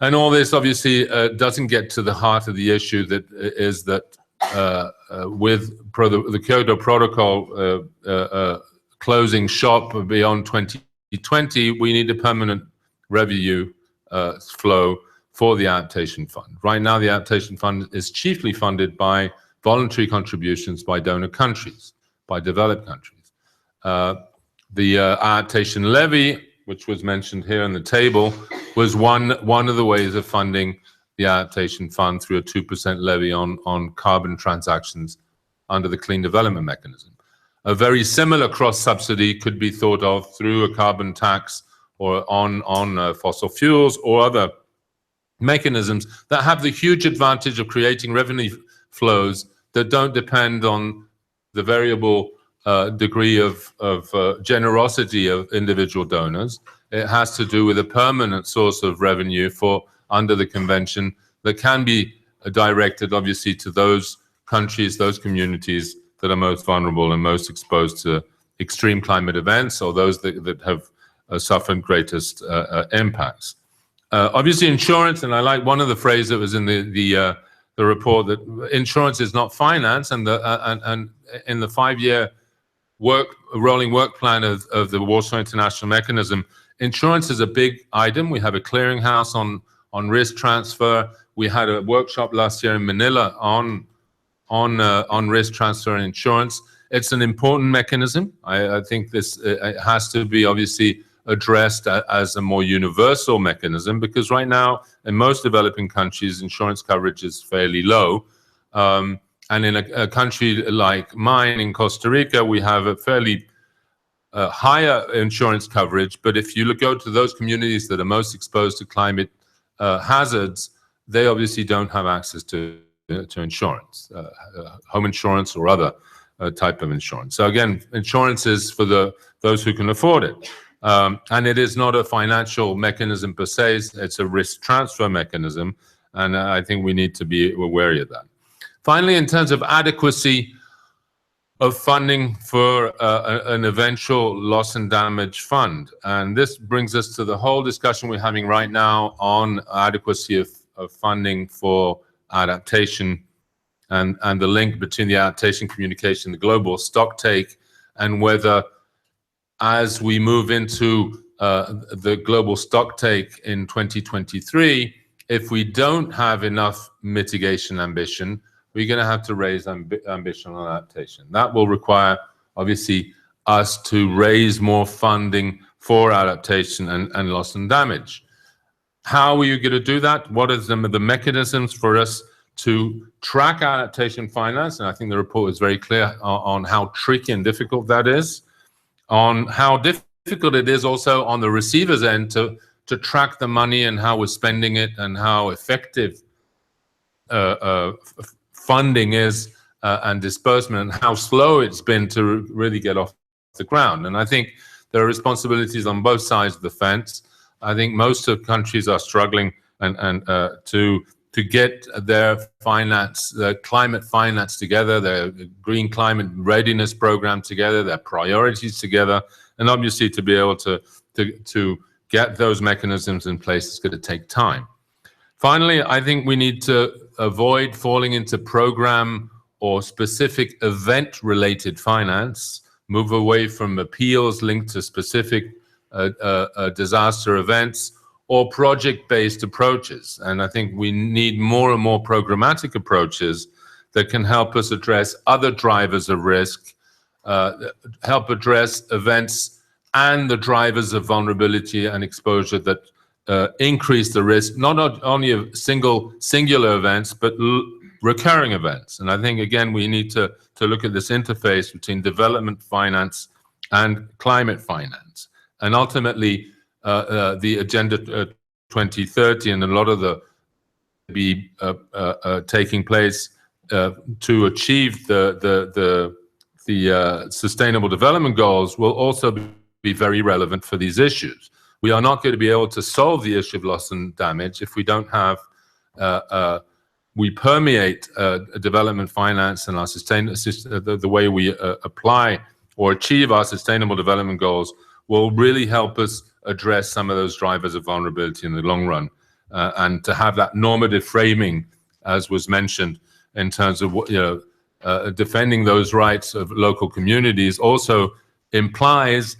And all this obviously doesn't get to the heart of the issue, that is that with the Kyoto Protocol closing shop beyond 2020, we need a permanent revenue flow for the Adaptation Fund. Right now, the Adaptation Fund is chiefly funded by voluntary contributions by donor countries, by developed countries. The adaptation levy, which was mentioned here in the table, was one of the ways of funding the Adaptation Fund through a 2% levy on carbon transactions under the Clean Development Mechanism. A very similar cross-subsidy could be thought of through a carbon tax or on fossil fuels or other mechanisms that have the huge advantage of creating revenue flows that don't depend on the variable degree of generosity of individual donors. It has to do with a permanent source of revenue under the convention that can be directed, obviously, to those countries, those communities that are most vulnerable and most exposed to extreme climate events, or those that have suffered greatest impacts. Obviously, insurance, and I like one of the phrases that was in the report, that insurance is not finance, and in the 5-year rolling work plan of the Warsaw International Mechanism, insurance is a big item. We have a clearinghouse on risk transfer. We had a workshop last year in Manila on risk transfer and insurance. It's an important mechanism. I think this it has to be obviously addressed as a more universal mechanism, because right now in most developing countries insurance coverage is fairly low, and in a country like mine in Costa Rica we have a fairly higher insurance coverage. But if you go to those communities that are most exposed to climate hazards, they obviously don't have access to insurance, home insurance or other type of insurance. So again, insurance is for those who can afford it. And it is not a financial mechanism per se, it's a risk transfer mechanism, and I think we need to be wary of that. Finally, in terms of adequacy of funding for an eventual loss and damage fund, and this brings us to the whole discussion we're having right now on adequacy of funding for adaptation and the link between the adaptation communication, the global stocktake, and whether as we move into the global stocktake in 2023, if we don't have enough mitigation ambition, we're going to have to raise ambition on adaptation. That will require, obviously, us to raise more funding for adaptation and loss and damage. How are you going to do that? What are some of the mechanisms for us to track adaptation finance? And I think the report is very clear on how tricky and difficult that is, on how difficult it is also on the receiver's end to track the money and how we're spending it and how effective funding is and disbursement, and how slow it's been to really get off the ground. And I think there are responsibilities on both sides of the fence. I think most of countries are struggling and to get their finance, their climate finance together, their green climate readiness program together, their priorities together, and obviously to be able to get those mechanisms in place is going to take time. Finally, I think we need to avoid falling into program or specific event-related finance, move away from appeals linked to specific disaster events or project-based approaches. And I think we need more and more programmatic approaches that can help us address other drivers of risk, help address events and the drivers of vulnerability and exposure that increase the risk, not only of singular events, but recurring events. And I think, again, we need to look at this interface between development finance and climate finance. And ultimately, the Agenda 2030 and a lot of the be taking place to achieve the Sustainable Development Goals will also be very relevant for these issues. We are not going to be able to solve the issue of loss and damage if we don't have we permeate development finance and our the way we apply or achieve our Sustainable Development Goals will really help us address some of those drivers of vulnerability in the long run, and to have that normative framing, as was mentioned, in terms of defending those rights of local communities, also implies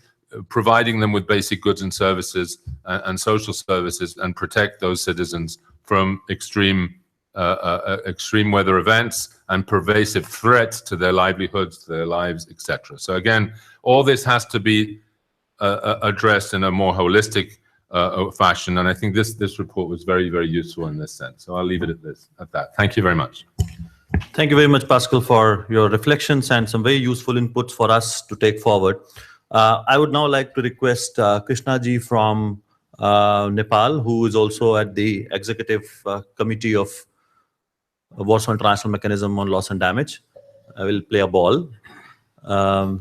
providing them with basic goods and services and social services, and protect those citizens from extreme weather events and pervasive threats to their livelihoods, to their lives, etc. So again, all this has to be addressed in a more holistic fashion, and I think this report was very, very useful in this sense. So I'll leave it at that. Thank you very much. Thank you very much, Pascal, for your reflections and some very useful inputs for us to take forward. I would now like to request Krishna ji from Nepal, who is also at the Executive Committee of Warsaw International Mechanism on Loss and Damage. I will play a ball.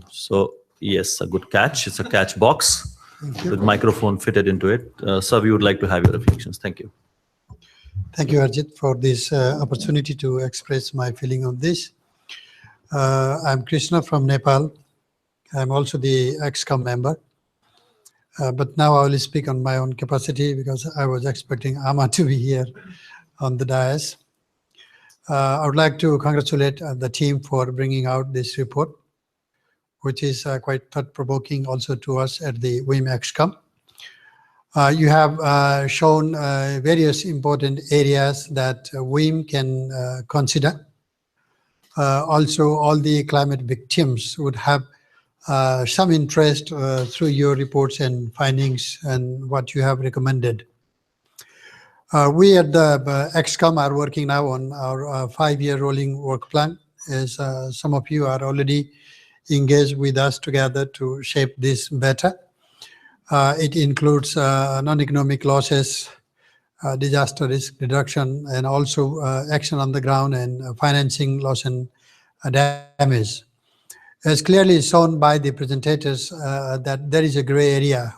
So yes, a good catch. It's a catch box with microphone fitted into it. Sir, we would like to have your reflections. Thank you. Thank you, Arjit, for this opportunity to express my feeling on this. I'm Krishna from Nepal. I'm also the EXCOM member. But now I will speak on my own capacity because I was expecting Amma to be here on the dais. I would like to congratulate the team for bringing out this report, which is quite thought-provoking also to us at the WIM EXCOM. You have shown various important areas that WIM can consider. Also, all the climate victims would have some interest through your reports and findings and what you have recommended. We at the XCOM are working now on our 5-year rolling work plan, as some of you are already engaged with us together to shape this better. It includes non-economic losses, disaster risk reduction, and also action on the ground and financing loss and damage. As clearly shown by the presentators, that there is a gray area.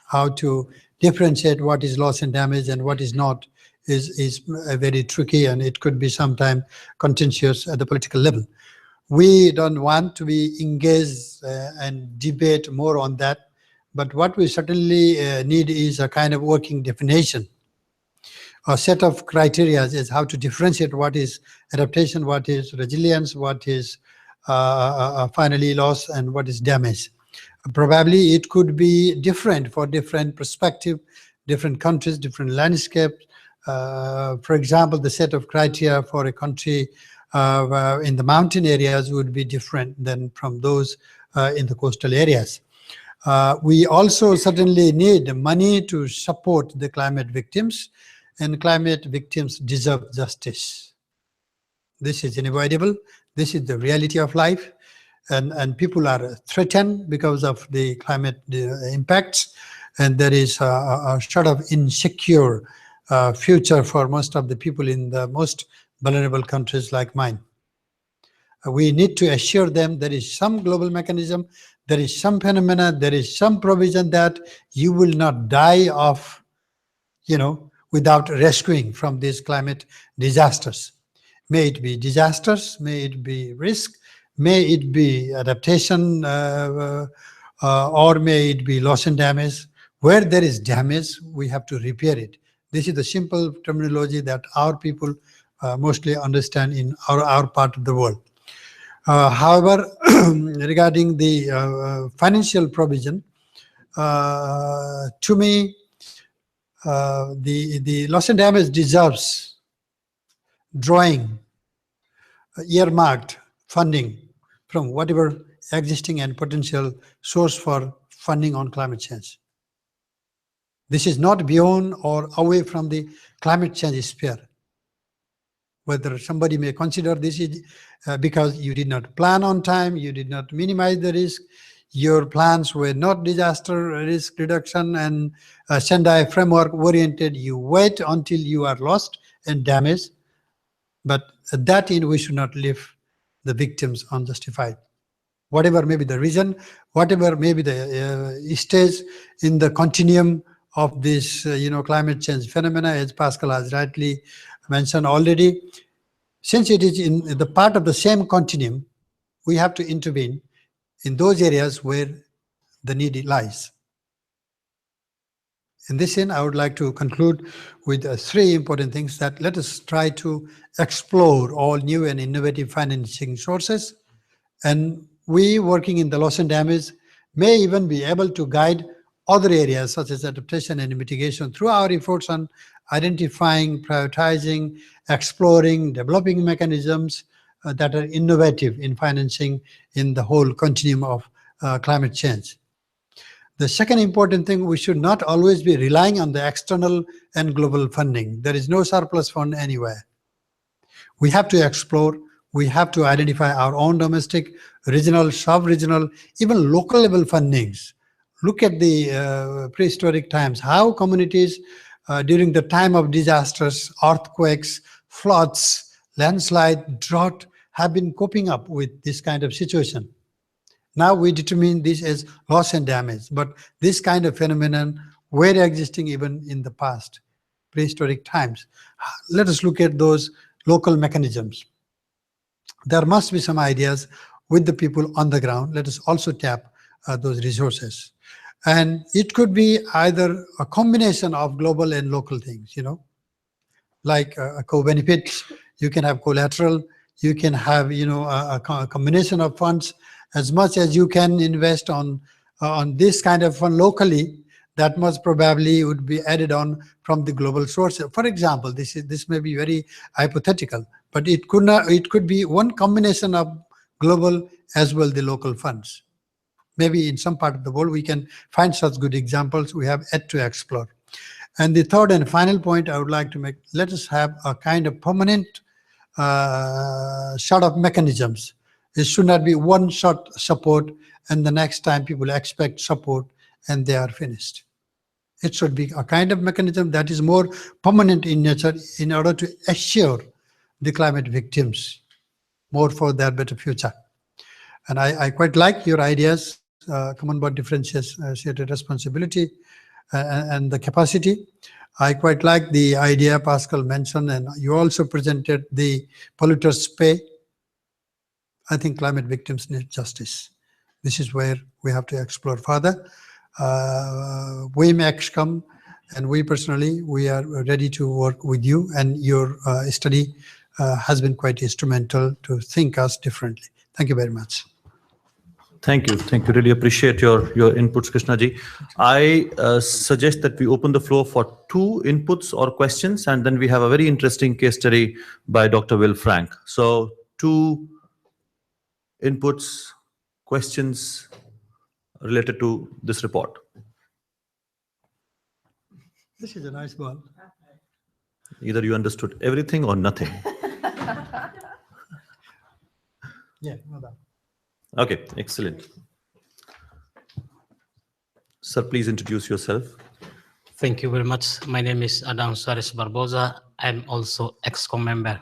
How to differentiate what is loss and damage and what is not is very tricky, and it could be sometimes contentious at the political level. We don't want to be engaged and debate more on that, but what we certainly need is a kind of working definition. A set of criteria is how to differentiate what is adaptation, what is resilience, what is finally loss, and what is damage. Probably it could be different for different perspective, different countries, different landscapes. For example, the set of criteria for a country in the mountain areas would be different than from those in the coastal areas. We also certainly need money to support the climate victims, and climate victims deserve justice. This is unavoidable. This is the reality of life, and people are threatened because of the climate impacts, and there is a sort of insecure future for most of the people in the most vulnerable countries like mine. We need to assure them there is some global mechanism, there is some phenomena, there is some provision that you will not die of, without rescuing from these climate disasters. May it be disasters, may it be risk, may it be adaptation, or may it be loss and damage. Where there is damage, we have to repair it. This is the simple terminology that our people mostly understand in our part of the world. However, regarding the financial provision, to me, the loss and damage deserves drawing earmarked funding from whatever existing and potential source for funding on climate change. This is not beyond or away from the climate change sphere. Whether somebody may consider this is because you did not plan on time, you did not minimize the risk, your plans were not disaster risk reduction and Sendai framework oriented, you wait until you are lost and damaged. But at that end, we should not leave the victims unjustified. Whatever may be the reason, whatever may be the stage in the continuum of this climate change phenomena, as Pascal has rightly mentioned already, since it is in the part of the same continuum, we have to intervene in those areas where the need lies. In this end, I would like to conclude with 3 important things that let us try to explore all new and innovative financing sources, and we working in the loss and damage may even be able to guide other areas such as adaptation and mitigation through our efforts on identifying, prioritizing, exploring, developing mechanisms that are innovative in financing in the whole continuum of climate change. The second important thing, we should not always be relying on the external and global funding. There is no surplus fund anywhere. We have to explore, we have to identify our own domestic, regional, sub-regional, even local level fundings. Look at the prehistoric times, how communities during the time of disasters, earthquakes, floods, landslide, drought have been coping up with this kind of situation. Now we determine this as loss and damage, but this kind of phenomenon were existing even in the past, prehistoric times. Let us look at those local mechanisms. There must be some ideas with the people on the ground. Let us also tap those resources. And it could be either a combination of global and local things, like a co-benefit. You can have collateral, you can have a combination of funds. As much as you can invest on this kind of fund locally, that much probably would be added on from the global source. For example, this may be very hypothetical, but it could be one combination of global as well the local funds. Maybe in some part of the world we can find such good examples. We have yet to explore. And the third and final point I would like to make, let us have a kind of permanent sort of mechanisms. It should not be one shot support and the next time people expect support and they are finished. It should be a kind of mechanism that is more permanent in nature in order to assure the climate victims more for their better future. And I quite like your ideas, common but differentiated responsibility and the capacity. I quite like the idea Pascal mentioned, and you also presented the polluters pay. I think climate victims need justice. This is where we have to explore further. We XCOM and we personally, we are ready to work with you, and your study has been quite instrumental to think us differently. Thank you very much. Thank you. Thank you. Really appreciate your inputs, Krishna ji. I suggest that we open the floor for 2 inputs or questions, and then we have a very interesting case study by Dr. Will Frank. So 2 inputs, questions related to this report. This is a nice ball. Either you understood everything or nothing. Yeah, no doubt. Okay, excellent. Sir, please introduce yourself. Thank you very much. My name is Adam Suarez Barbosa. I'm also EXCOM member.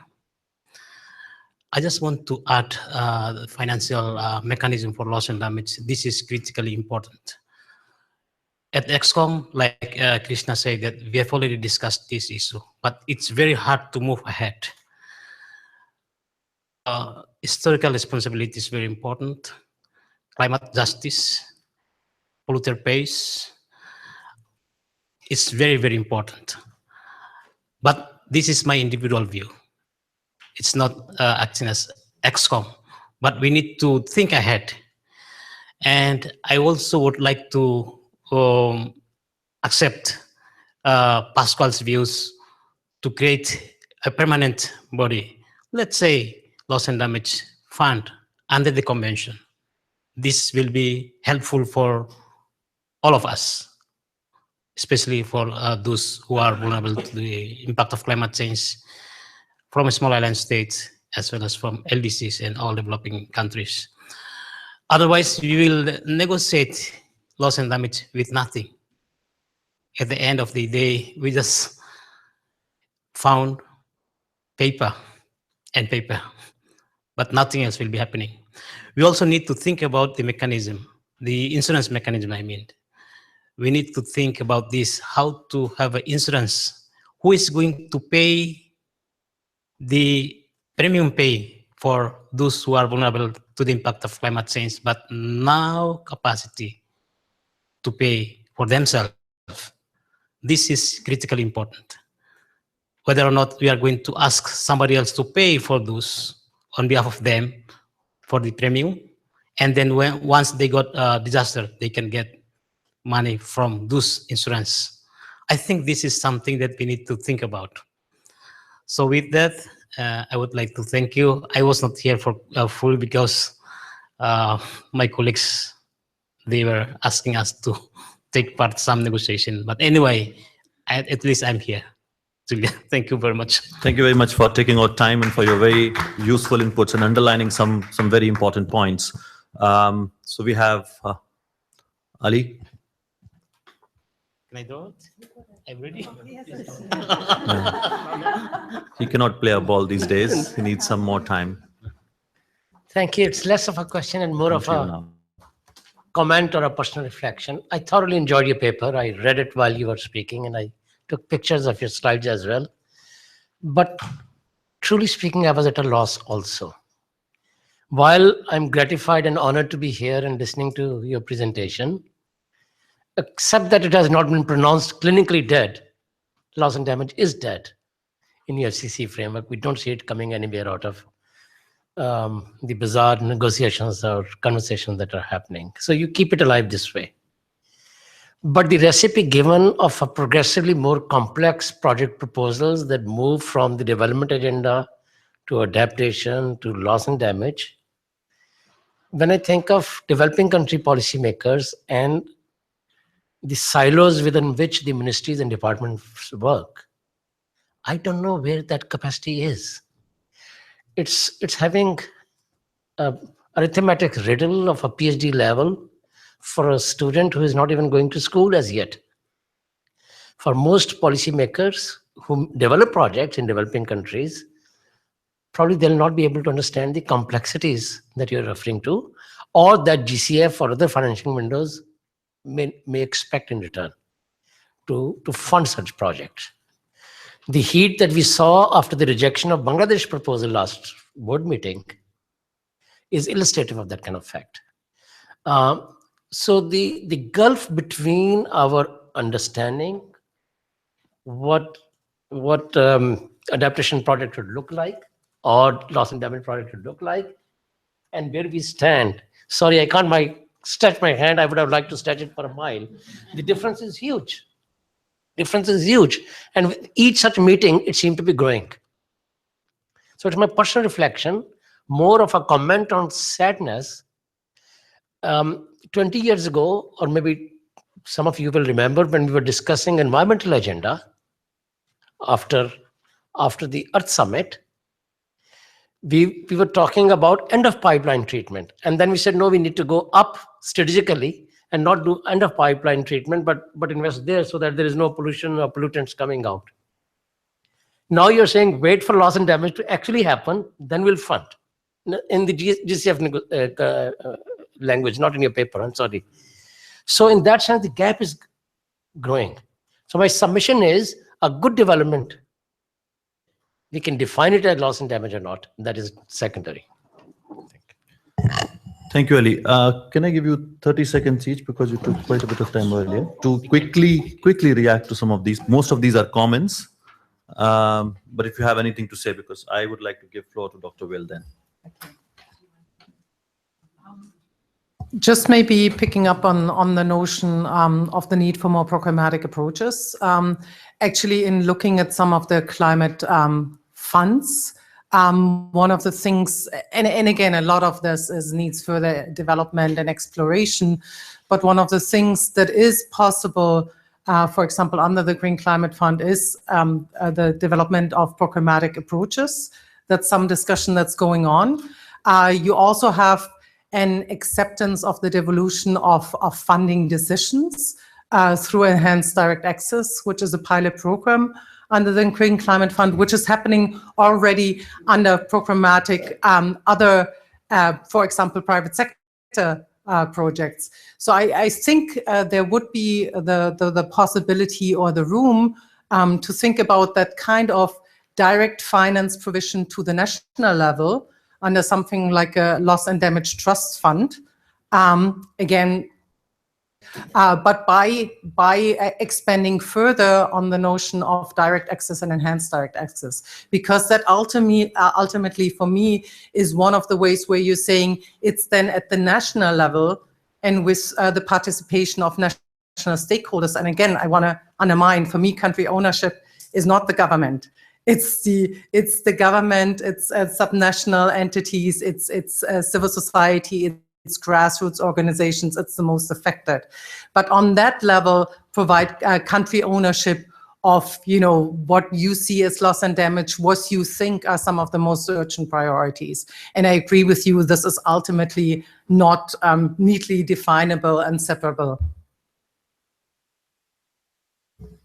I just want to add the financial mechanism for loss and damage. This is critically important. At EXCOM, like Krishna said, that we have already discussed this issue, but it's very hard to move ahead. Historical responsibility is very important. Climate justice, polluter pays, is very, very important. But this is my individual view. It's not acting as EXCOM, but we need to think ahead. And I also would like to accept Pascal's views to create a permanent body. Let's say loss and damage fund under the convention. This will be helpful for all of us, especially for those who are vulnerable to the impact of climate change from small island states, as well as from LDCs and all developing countries. Otherwise, we will negotiate loss and damage with nothing. At the end of the day, we just found paper and paper, but nothing else will be happening. We also need to think about the mechanism, the insurance mechanism, I mean. We need to think about this, how to have an insurance. Who is going to pay the premium pay for those who are vulnerable to the impact of climate change, but no capacity to pay for themselves? This is critically important. Whether or not we are going to ask somebody else to pay for those on behalf of them for the premium, and then once they got a disaster, they can get money from those insurance. I think this is something that we need to think about. So with that, I would like to thank you. I was not here for full because my colleagues, they were asking us to take part in some negotiation. But anyway, at least I'm here. Julia, thank you very much. Thank you very much for taking our time and for your very useful inputs and underlining some very important points. So we have Ali. Can I draw it? I'm ready. He cannot play a ball these days. He needs some more time. Thank you. It's less of a question and more of a comment or a personal reflection. I thoroughly enjoyed your paper. I read it while you were speaking, and I took pictures of your slides as well. But truly speaking, I was at a loss also. While I'm gratified and honored to be here and listening to your presentation, except that it has not been pronounced clinically dead, loss and damage is dead in your FCC framework. We don't see it coming anywhere out of the bizarre negotiations or conversations that are happening. So you keep it alive this way. But the recipe given of a progressively more complex project proposals that move from the development agenda to adaptation to loss and damage. When I think of developing country policymakers and the silos within which the ministries and departments work, I don't know where that capacity is. It's having a arithmetic riddle of a PhD level for a student who is not even going to school as yet. For most policymakers who develop projects in developing countries, probably they'll not be able to understand the complexities that you're referring to, or that GCF or other financing windows may expect in return to fund such projects. The heat that we saw after the rejection of Bangladesh proposal last board meeting is illustrative of that kind of fact. So the gulf between our understanding what adaptation project would look like or loss and damage project would look like, and where we stand. Sorry, I can't stretch my hand. I would have liked to stretch it for a mile. The difference is huge. Difference is huge. And with each such meeting, it seemed to be growing. So it's my personal reflection, more of a comment on sadness. 20 years ago, or maybe some of you will remember when we were discussing environmental agenda after the Earth Summit, we were talking about end of pipeline treatment. And then we said, no, we need to go up strategically and not do end of pipeline treatment, but invest there so that there is no pollution or pollutants coming out. Now you're saying wait for loss and damage to actually happen, then we'll fund. In the GCF language, not in your paper, I'm sorry. So in that sense, the gap is growing. So my submission is a good development. We can define it as loss and damage or not. That is secondary. Thank you, Ali. Can I give you 30 seconds each, because you took quite a bit of time earlier, to quickly react to some of these. Most of these are comments, but if you have anything to say, because I would like to give floor to Dr. Will then. Just maybe picking up on the notion of the need for more programmatic approaches. Actually, in looking at some of the climate funds, one of the things, and again, a lot of this needs further development and exploration, but one of the things that is possible, for example, under the Green Climate Fund is the development of programmatic approaches. That's some discussion that's going on. You also have an acceptance of the devolution of funding decisions through enhanced direct access, which is a pilot program under the Green Climate Fund, which is happening already under programmatic other, for example, private sector projects. So I think there would be the possibility or the room to think about that kind of direct finance provision to the national level under something like a loss and damage trust fund. Again, but by expanding further on the notion of direct access and enhanced direct access, because that ultimately for me is one of the ways where you're saying it's then at the national level and with the participation of national stakeholders. And again, I want to undermine, for me, country ownership is not the government. It's the government, it's subnational entities, it's civil society, it's grassroots organizations, it's the most affected. But on that level, provide country ownership of, what you see as loss and damage, what you think are some of the most urgent priorities. And I agree with you, this is ultimately not neatly definable and separable.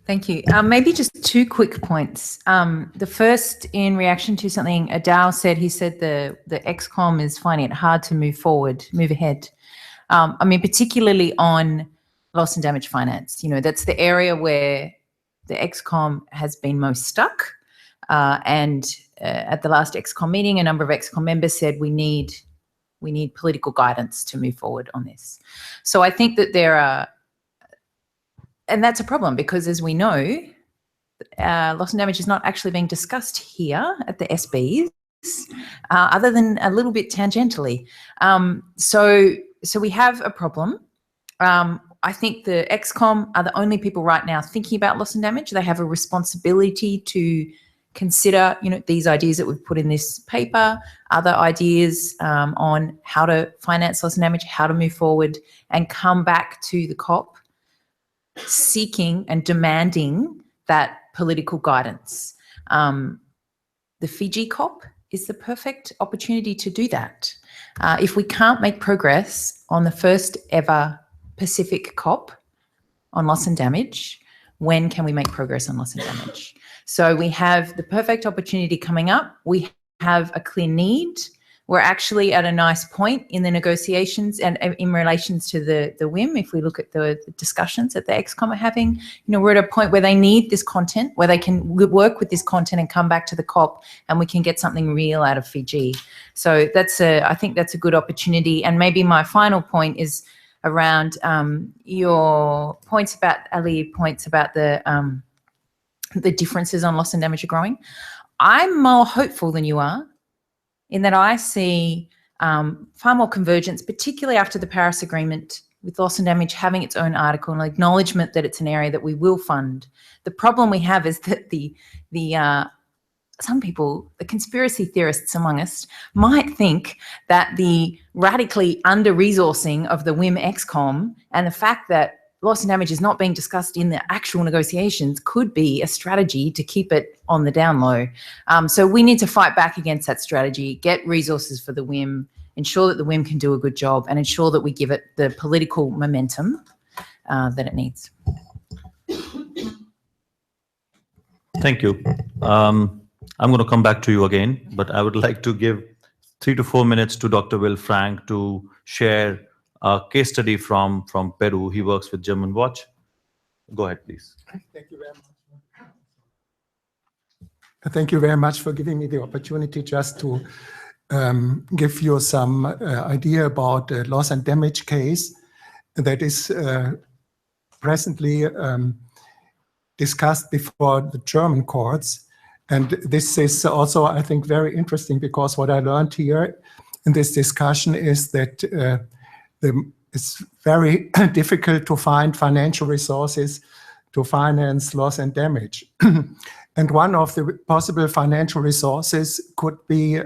Thank you. Maybe just two quick points. The first, in reaction to something Adao said, he said the ExCom is finding it hard to move ahead. I mean, particularly on loss and damage finance. That's the area where the ExCom has been most stuck. And at the last ExCom meeting, a number of ExCom members said we need political guidance to move forward on this. So I think that there are. And that's a problem because, as we know, loss and damage is not actually being discussed here at the SBs, other than a little bit tangentially. So we have a problem. I think the ExCom are the only people right now thinking about loss and damage. They have a responsibility to consider, these ideas that we've put in this paper, other ideas on how to finance loss and damage, how to move forward, and come back to the COP seeking and demanding that political guidance. The Fiji COP is the perfect opportunity to do that. If we can't make progress on the first ever Pacific COP on loss and damage, when can we make progress on loss and damage? So we have the perfect opportunity coming up. We have a clear need. We're actually at a nice point in the negotiations and in relations to the WIM. If we look at the discussions that the ExCom are having, we're at a point where they need this content, where they can work with this content and come back to the COP, and we can get something real out of Fiji. So I think that's a good opportunity. And maybe my final point is around your points about, Ali, points about the differences on loss and damage are growing. I'm more hopeful than you are, in that I see far more convergence, particularly after the Paris Agreement, with loss and damage having its own article and acknowledgement that it's an area that we will fund. The problem we have is that some people, the conspiracy theorists among us, might think that the radically under-resourcing of the WIM ExCom and the fact that loss and damage is not being discussed in the actual negotiations could be a strategy to keep it on the down low. So we need to fight back against that strategy, get resources for the WIM, ensure that the WIM can do a good job, and ensure that we give it the political momentum that it needs. Thank you. I'm going to come back to you again, but I would like to give 3 to 4 minutes to Dr. Will Frank to share a case study from Peru. He works with German Watch. Go ahead, please. Thank you very much. Thank you very much for giving me the opportunity just to give you some idea about the loss and damage case that is presently discussed before the German courts. And this is also, I think, very interesting, because what I learned here in this discussion is that it's very difficult to find financial resources to finance loss and damage. And one of the possible financial resources could be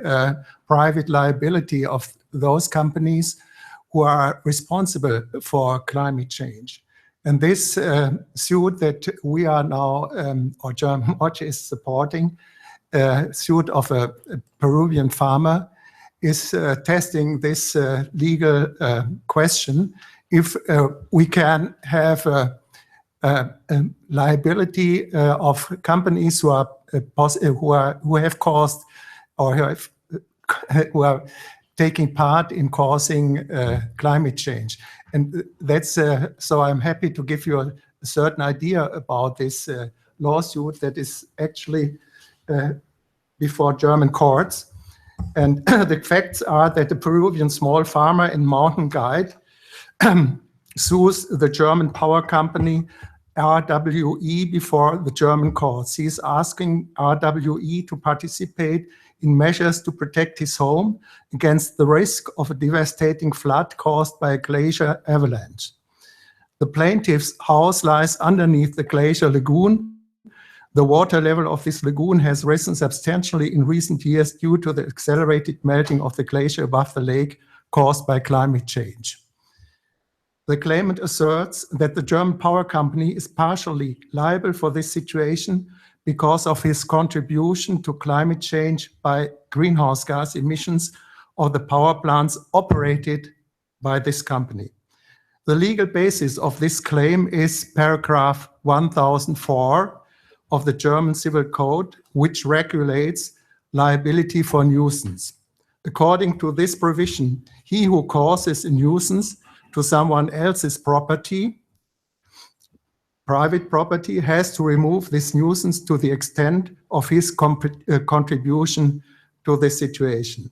private liability of those companies who are responsible for climate change. And this suit that we are now, or German Watch is supporting, suit of a Peruvian farmer, is testing this legal question, if we can have a liability of companies who have caused, or who are taking part in causing climate change. And that's so I'm happy to give you a certain idea about this lawsuit that is actually before German courts. And the facts are that the Peruvian small farmer and mountain guide sues the German power company RWE before the German courts. He is asking RWE to participate in measures to protect his home against the risk of a devastating flood caused by a glacier avalanche. The plaintiff's house lies underneath the glacier lagoon. The water level of this lagoon has risen substantially in recent years due to the accelerated melting of the glacier above the lake caused by climate change. The claimant asserts that the German power company is partially liable for this situation because of his contribution to climate change by greenhouse gas emissions of the power plants operated by this company. The legal basis of this claim is paragraph 1004 of the German Civil Code, which regulates liability for nuisance. According to this provision, he who causes a nuisance to someone else's property, private property, has to remove this nuisance to the extent of his contribution to the situation.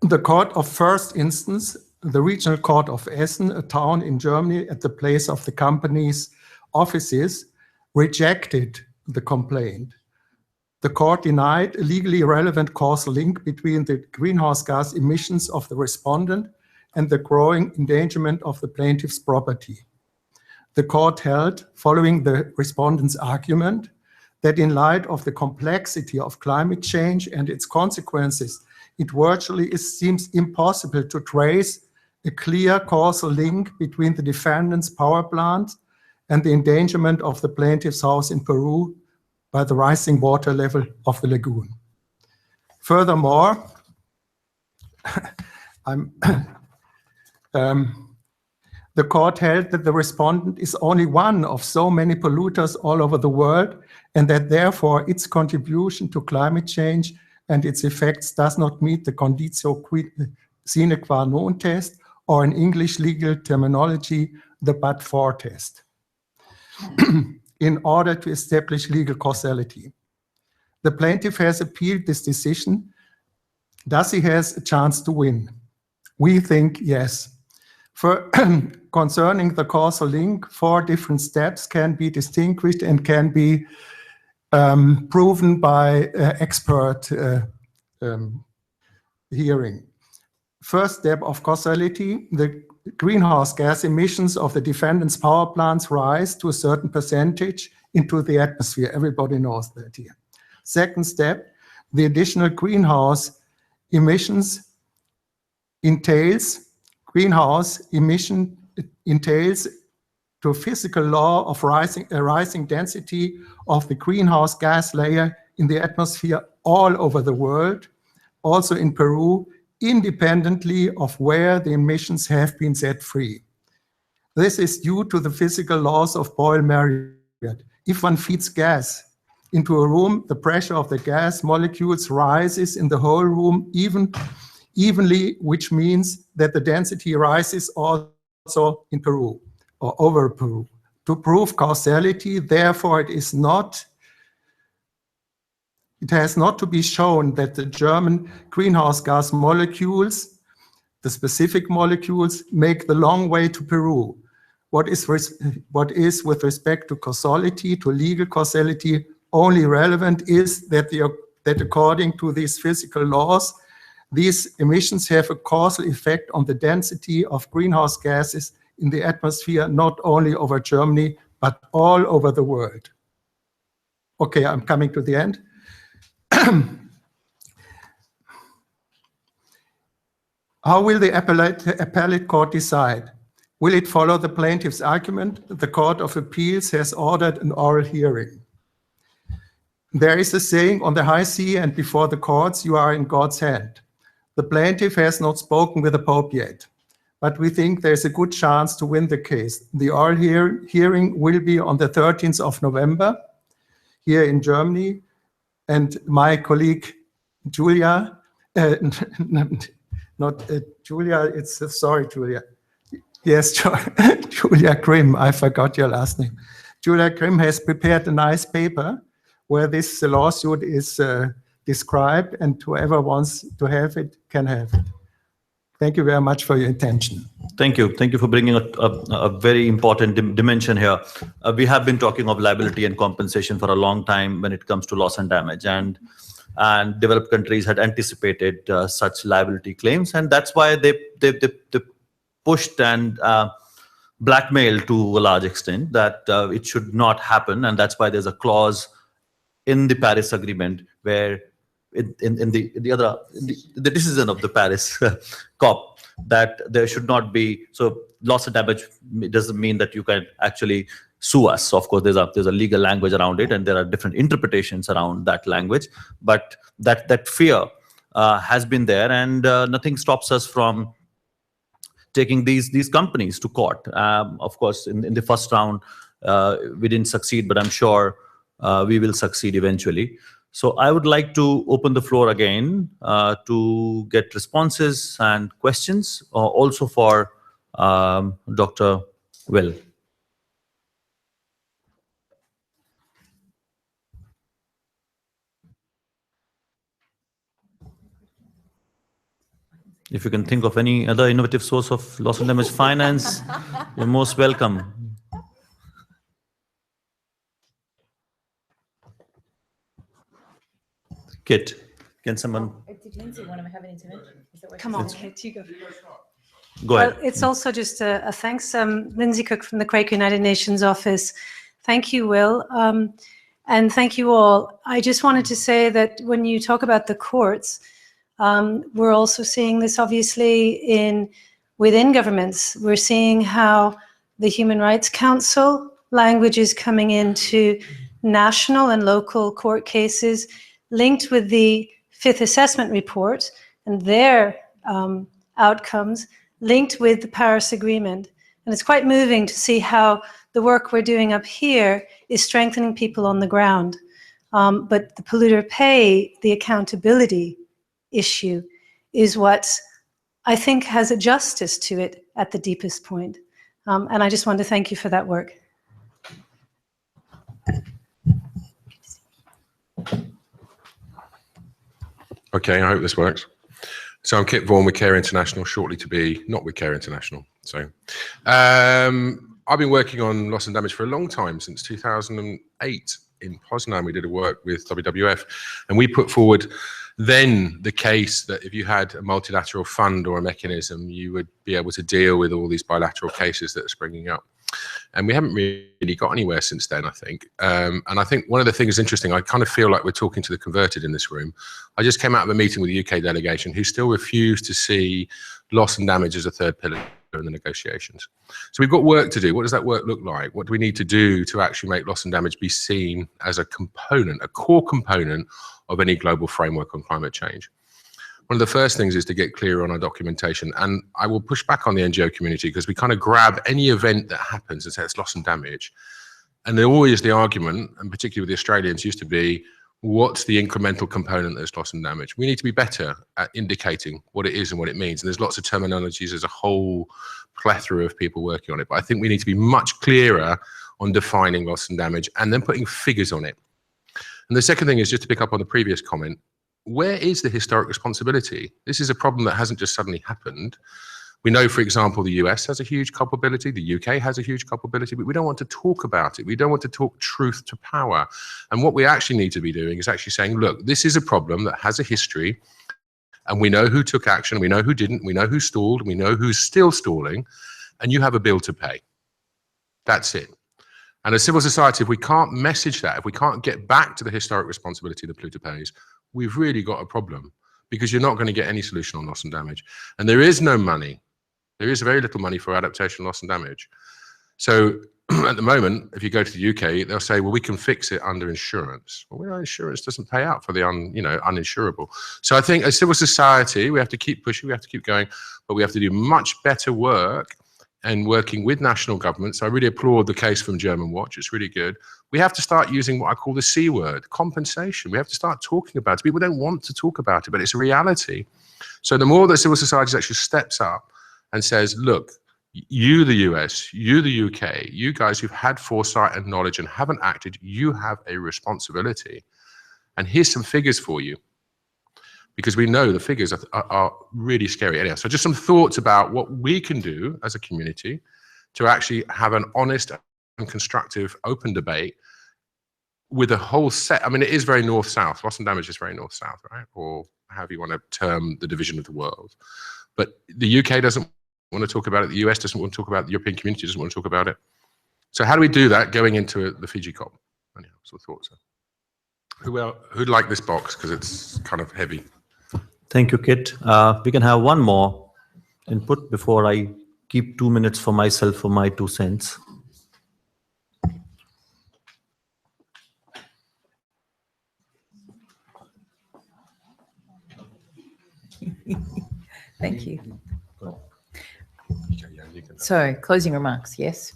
The court of first instance, the regional court of Essen, a town in Germany at the place of the company's offices, rejected the complaint. The court denied a legally relevant causal link between the greenhouse gas emissions of the respondent and the growing endangerment of the plaintiff's property. The court held, following the respondent's argument, that in light of the complexity of climate change and its consequences, it virtually seems impossible to trace a clear causal link between the defendant's power plant and the endangerment of the plaintiff's house in Peru by the rising water level of the lagoon. Furthermore, the court held that the respondent is only one of so many polluters all over the world, and that therefore its contribution to climate change and its effects does not meet the conditio sine qua non test, or in English legal terminology, the but-for test, in order to establish legal causality. The plaintiff has appealed this decision. Does he have a chance to win? We think yes. For concerning the causal link, 4 different steps can be distinguished and can be proven by expert hearing. First step of causality, the greenhouse gas emissions of the defendant's power plants rise to a certain percentage into the atmosphere. Everybody knows that here. Second step, the additional greenhouse emissions entails to a physical law of rising density of the greenhouse gas layer in the atmosphere all over the world, also in Peru, independently of where the emissions have been set free. This is due to the physical laws of Böll-Marriott. If one feeds gas into a room, the pressure of the gas molecules rises in the whole room evenly, which means that the density rises also in Peru or over Peru. To prove causality, therefore, it has not to be shown that the German greenhouse gas molecules, the specific molecules, make the long way to Peru. What is with respect to causality, to legal causality, only relevant is that according to these physical laws, these emissions have a causal effect on the density of greenhouse gases in the atmosphere, not only over Germany, but all over the world. Okay, I'm coming to the end. How will the appellate court decide? Will it follow the plaintiff's argument? The Court of Appeals has ordered an oral hearing. There is a saying, on the high sea and before the courts, you are in God's hand. The plaintiff has not spoken with the Pope yet, but we think there's a good chance to win the case. The oral hearing will be on the 13th of November here in Germany, and my colleague Julia, Julia. Yes, Julia Grimm, I forgot your last name. Julia Grimm has prepared a nice paper where this lawsuit is described, and whoever wants to have it can have it. Thank you very much for your attention. Thank you. Thank you for bringing a very important dimension here. We have been talking of liability and compensation for a long time when it comes to loss and damage, and developed countries had anticipated such liability claims, and that's why they pushed and blackmailed to a large extent that it should not happen, and that's why there's a clause in the Paris Agreement where in the decision of the Paris COP that there should not be, so loss and damage doesn't mean that you can actually sue us. Of course, there's a legal language around it, and there are different interpretations around that language, but that fear has been there, and nothing stops us from taking these companies to court. Of course, in the first round, we didn't succeed, but I'm sure we will succeed eventually. So I would like to open the floor again to get responses and questions, also for Dr. Böll. If you can think of any other innovative source of loss and damage finance, you're most welcome. Kit, can someone? Did Lindsay want to have an intervention? Come on, Kit, you go. Go ahead. Well, it's also just a thanks. Lindsay Cook from the Quaker United Nations office. Thank you, Will. And thank you all. I just wanted to say that when you talk about the courts, we're also seeing this obviously within governments. We're seeing how the Human Rights Council language is coming into national and local court cases linked with the Fifth Assessment Report and their outcomes linked with the Paris Agreement. And it's quite moving to see how the work we're doing up here is strengthening people on the ground. But the polluter pay, the accountability issue, is what I think has a justice to it at the deepest point. And I just want to thank you for that work. Okay, I hope this works. So I'm Kit Vaughan with Care International, shortly to be not with Care International. So I've been working on loss and damage for a long time, since 2008 in Poznan. We did a work with WWF, and we put forward then the case that if you had a multilateral fund or a mechanism, you would be able to deal with all these bilateral cases that are springing up. And we haven't really got anywhere since then, I think. And I think one of the things interesting, I kind of feel like we're talking to the converted in this room. I just came out of a meeting with the UK delegation who still refuse to see loss and damage as a third pillar in the negotiations. So we've got work to do. What does that work look like? What do we need to do to actually make loss and damage be seen as a component, a core component of any global framework on climate change? One of the first things is to get clear on our documentation. And I will push back on the NGO community, because we kind of grab any event that happens and say it's loss and damage. And there always the argument, and particularly with the Australians, used to be, what's the incremental component that's loss and damage? We need to be better at indicating what it is and what it means. And there's lots of terminologies. There's a whole plethora of people working on it. But I think we need to be much clearer on defining loss and damage and then putting figures on it. And the second thing is, just to pick up on the previous comment, where is the historic responsibility? This is a problem that hasn't just suddenly happened. We know, for example, the US has a huge culpability, the UK has a huge culpability, but we don't want to talk about it. We don't want to talk truth to power. And what we actually need to be doing is actually saying, look, this is a problem that has a history, and we know who took action, we know who didn't, we know who stalled, we know who's still stalling, and you have a bill to pay. That's it. And as civil society, if we can't message that, if we can't get back to the historic responsibility the polluter pays, we've really got a problem, because you're not going to get any solution on loss and damage. And there is no money. There is very little money for adaptation, loss and damage. So at the moment, if you go to the UK, they'll say, well, we can fix it under insurance. Well, insurance doesn't pay out for the uninsurable. So I think as civil society, we have to keep pushing, we have to keep going, but we have to do much better work and working with national governments. I really applaud the case from German Watch. It's really good. We have to start using what I call the C word, compensation. We have to start talking about it. People don't want to talk about it, but it's a reality. So the more that civil society actually steps up and says, look, you, the US, you, the UK, you guys who've had foresight and knowledge and haven't acted, you have a responsibility. And here's some figures for you, because we know the figures are really scary. Anyhow, so just some thoughts about what we can do as a community to actually have an honest and constructive open debate with a whole set. I mean, it is very north-south. Loss and damage is very north-south, right? Or however you want to term the division of the world. But the UK doesn't want to talk about it. The US doesn't want to talk about it. The European community doesn't want to talk about it. So how do we do that going into the Fiji COP? Anyhow, some thoughts. Who'd like this box? Because it's kind of heavy. Thank you, Kit. We can have one more input before I keep 2 minutes for myself for my 2 cents. Thank you. So, closing remarks, yes.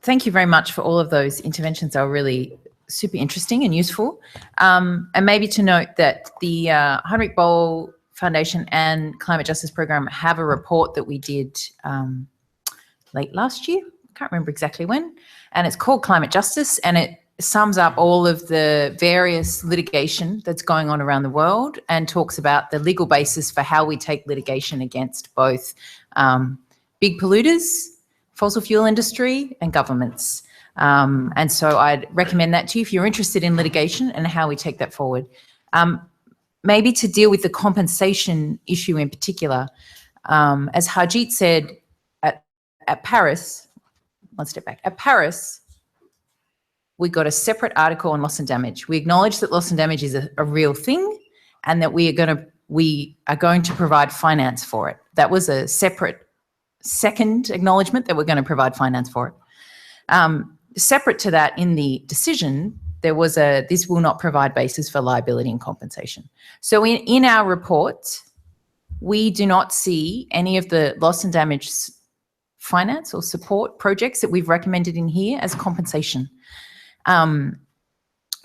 Thank you very much for all of those interventions. They were really super interesting and useful. And maybe to note that the Heinrich Böll Foundation and Climate Justice Program have a report that we did late last year. I can't remember exactly when. And it's called Climate Justice, and it sums up all of the various litigation that's going on around the world and talks about the legal basis for how we take litigation against both big polluters, fossil fuel industry, and governments. And so I'd recommend that to you if you're interested in litigation and how we take that forward. maybe to deal with the compensation issue in particular, as Harjit said, at Paris, one step back, at Paris, we got a separate article on loss and damage. We acknowledge that loss and damage is a real thing and that we are going to provide finance for it. That was a separate second acknowledgement that we're going to provide finance for it. Separate to that, in the decision, there was this will not provide basis for liability and compensation. So in our report, we do not see any of the loss and damage finance or support projects that we've recommended in here as compensation.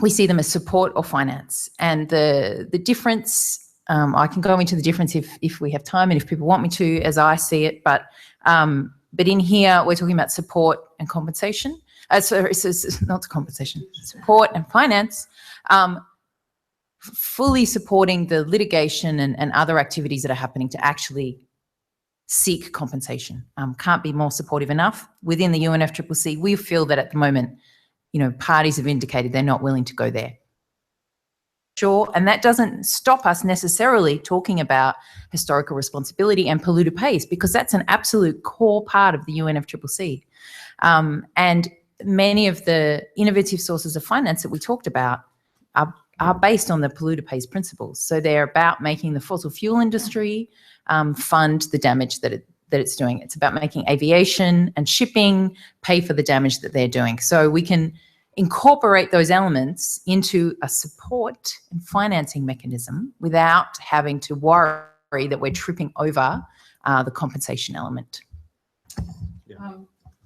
We see them as support or finance. And the difference, I can go into the difference if we have time and if people want me to, as I see it, but in here we're talking about support and compensation. So it's not compensation, support and finance, fully supporting the litigation and other activities that are happening to actually seek compensation. Can't be more supportive enough. Within the UNFCCC, we feel that at the moment, parties have indicated they're not willing to go there. Sure, and that doesn't stop us necessarily talking about historical responsibility and polluter pays, because that's an absolute core part of the UNFCCC. And many of the innovative sources of finance that we talked about are based on the polluter pays principles. So they're about making the fossil fuel industry fund the damage that it's doing. It's about making aviation and shipping pay for the damage that they're doing. So we can incorporate those elements into a support and financing mechanism without having to worry that we're tripping over the compensation element.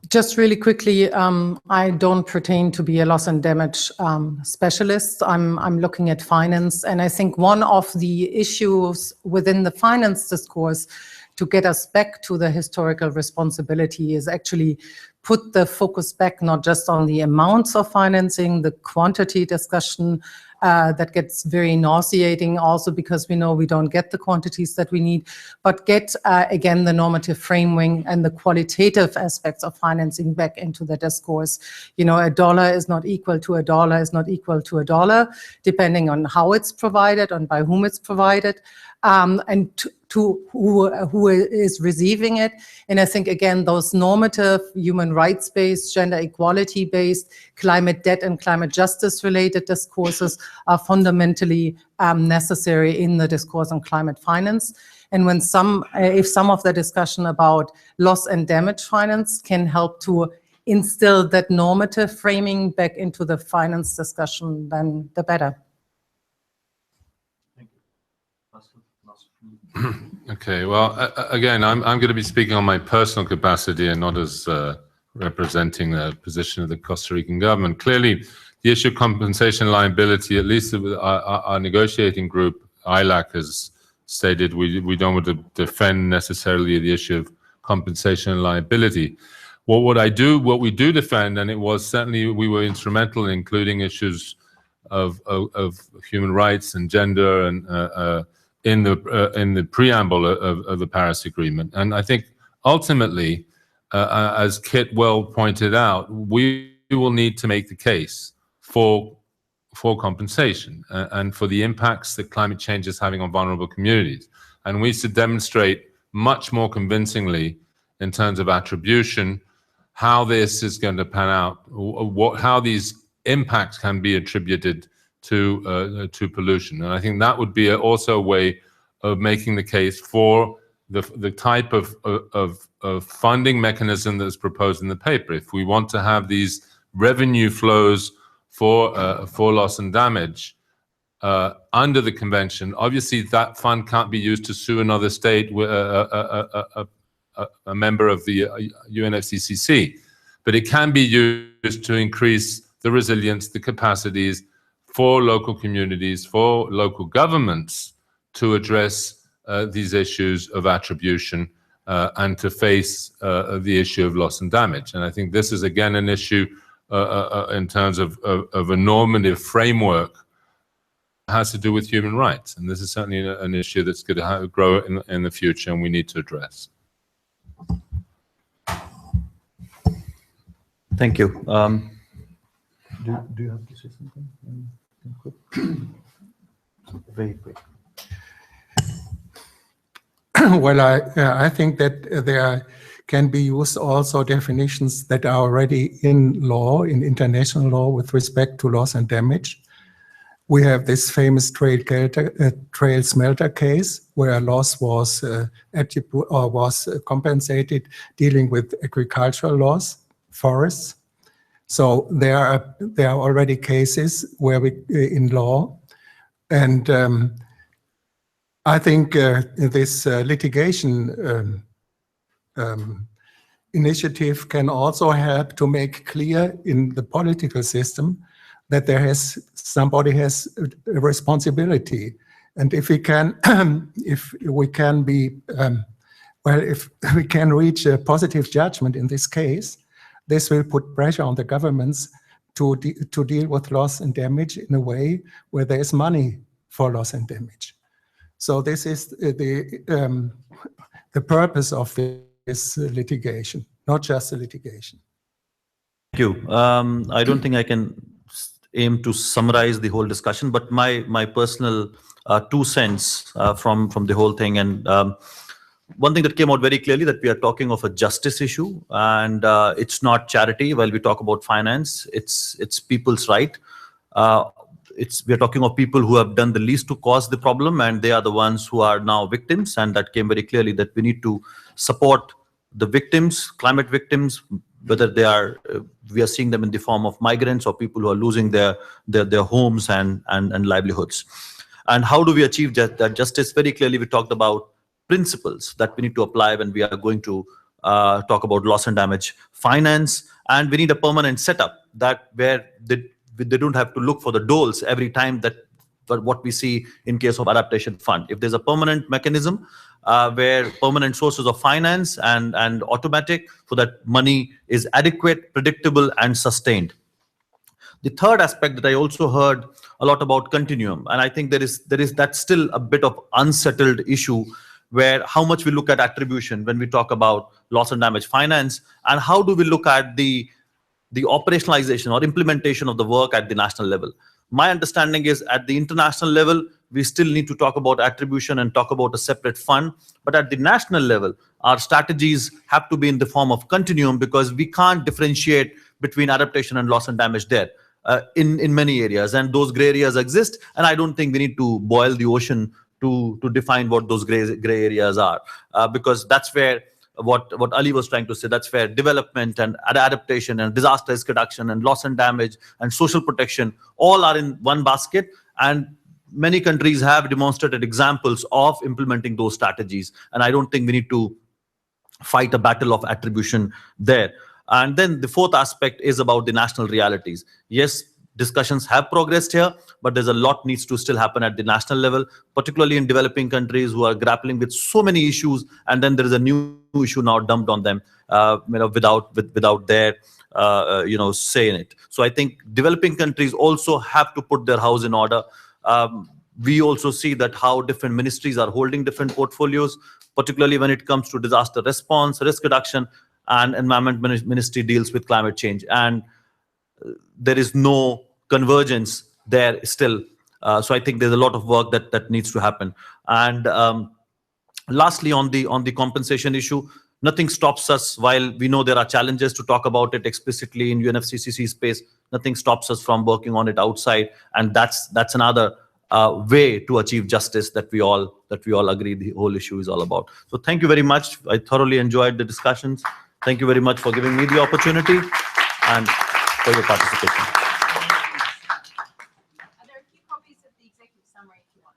Just really quickly, I don't pertain to be a loss and damage specialist. I'm looking at finance, and I think one of the issues within the finance discourse to get us back to the historical responsibility is actually put the focus back not just on the amounts of financing, the quantity discussion that gets very nauseating also because we know we don't get the quantities that we need, but get, again, the normative framing and the qualitative aspects of financing back into the discourse. A dollar is not equal to a dollar is not equal to a dollar, depending on how it's provided and by whom it's provided, and to who is receiving it. And I think, again, those normative, human rights-based, gender equality-based, climate debt and climate justice-related discourses are fundamentally necessary in the discourse on climate finance. And when if some of the discussion about loss and damage finance can help to instill that normative framing back into the finance discussion, then the better. Okay, well, again, I'm going to be speaking on my personal capacity and not as representing the position of the Costa Rican government. Clearly, the issue of compensation liability, at least our negotiating group, ILAC, has stated we don't want to defend necessarily the issue of compensation and liability. Well, what we do defend, and it was certainly we were instrumental in including issues of human rights and gender and in the preamble of the Paris Agreement. And I think ultimately, as Kit well pointed out, we will need to make the case for compensation and for the impacts that climate change is having on vulnerable communities. And we should demonstrate much more convincingly in terms of attribution how this is going to pan out, how these impacts can be attributed to pollution. And I think that would be also a way of making the case for the type of funding mechanism that's proposed in the paper. If we want to have these revenue flows for loss and damage under the convention, obviously that fund can't be used to sue another state, a member of the UNFCCC, but it can be used to increase the resilience, the capacities for local communities, for local governments to address these issues of attribution and to face the issue of loss and damage. And I think this is, again, an issue in terms of a normative framework that has to do with human rights. And this is certainly an issue that's going to grow in the future and we need to address. Thank you. Do you have to say something? Very quick. Well, I think that there can be used also definitions that are already in law, in international law, with respect to loss and damage. We have this famous trail smelter case where a loss was compensated dealing with agricultural loss, forests. So there are already cases where we in law, and I think this litigation initiative can also help to make clear in the political system that somebody has a responsibility, and if we can, if we can reach a positive judgment in this case, this will put pressure on the governments to deal with loss and damage in a way where there is money for loss and damage. So this is the purpose of this litigation, not just a litigation. Thank you. I don't think I can aim to summarize the whole discussion, but my personal 2 cents from the whole thing, and one thing that came out very clearly, that we are talking of a justice issue, and it's not charity. While we talk about finance, it's people's right. We are talking of people who have done the least to cause the problem, and they are the ones who are now victims. And that came very clearly, that we need to support the victims, climate victims, whether they are, we are seeing them in the form of migrants or people who are losing their homes and livelihoods. And how do we achieve that justice? Very clearly, we talked about principles that we need to apply when we are going to talk about loss and damage finance, and we need a permanent setup that where they don't have to look for the doles every time that what we see in case of adaptation fund. If there's a permanent mechanism where permanent sources of finance and automatic, so that money is adequate, predictable, and sustained. The third aspect that I also heard a lot about continuum, and I think that's still a bit of unsettled issue, where how much we look at attribution when we talk about loss and damage finance, and how do we look at the operationalization or implementation of the work at the national level. My understanding is at the international level, we still need to talk about attribution and talk about a separate fund. But at the national level, our strategies have to be in the form of continuum, because we can't differentiate between adaptation and loss and damage there in many areas. And those gray areas exist. And I don't think we need to boil the ocean to define what those gray areas are, because that's where what Ali was trying to say, that's where development and adaptation and disaster risk reduction and loss and damage and social protection all are in one basket. And many countries have demonstrated examples of implementing those strategies. And I don't think we need to fight a battle of attribution there. And then the fourth aspect is about the national realities. Yes, discussions have progressed here, but there's a lot needs to still happen at the national level, particularly in developing countries who are grappling with so many issues, and then there is a new issue now dumped on them, without their say in it. So I think developing countries also have to put their house in order. We also see that how different ministries are holding different portfolios, particularly when it comes to disaster response, risk reduction, and environment ministry deals with climate change. And there is no convergence there still. So I think there's a lot of work that needs to happen. And lastly, on the compensation issue, nothing stops us. While we know there are challenges to talk about it explicitly in UNFCCC space, nothing stops us from working on it outside. And that's another way to achieve justice that we all agree the whole issue is all about. So thank you very much. I thoroughly enjoyed the discussions. Thank you very much for giving me the opportunity and for your participation. Are there a few copies of the executive summary if you want?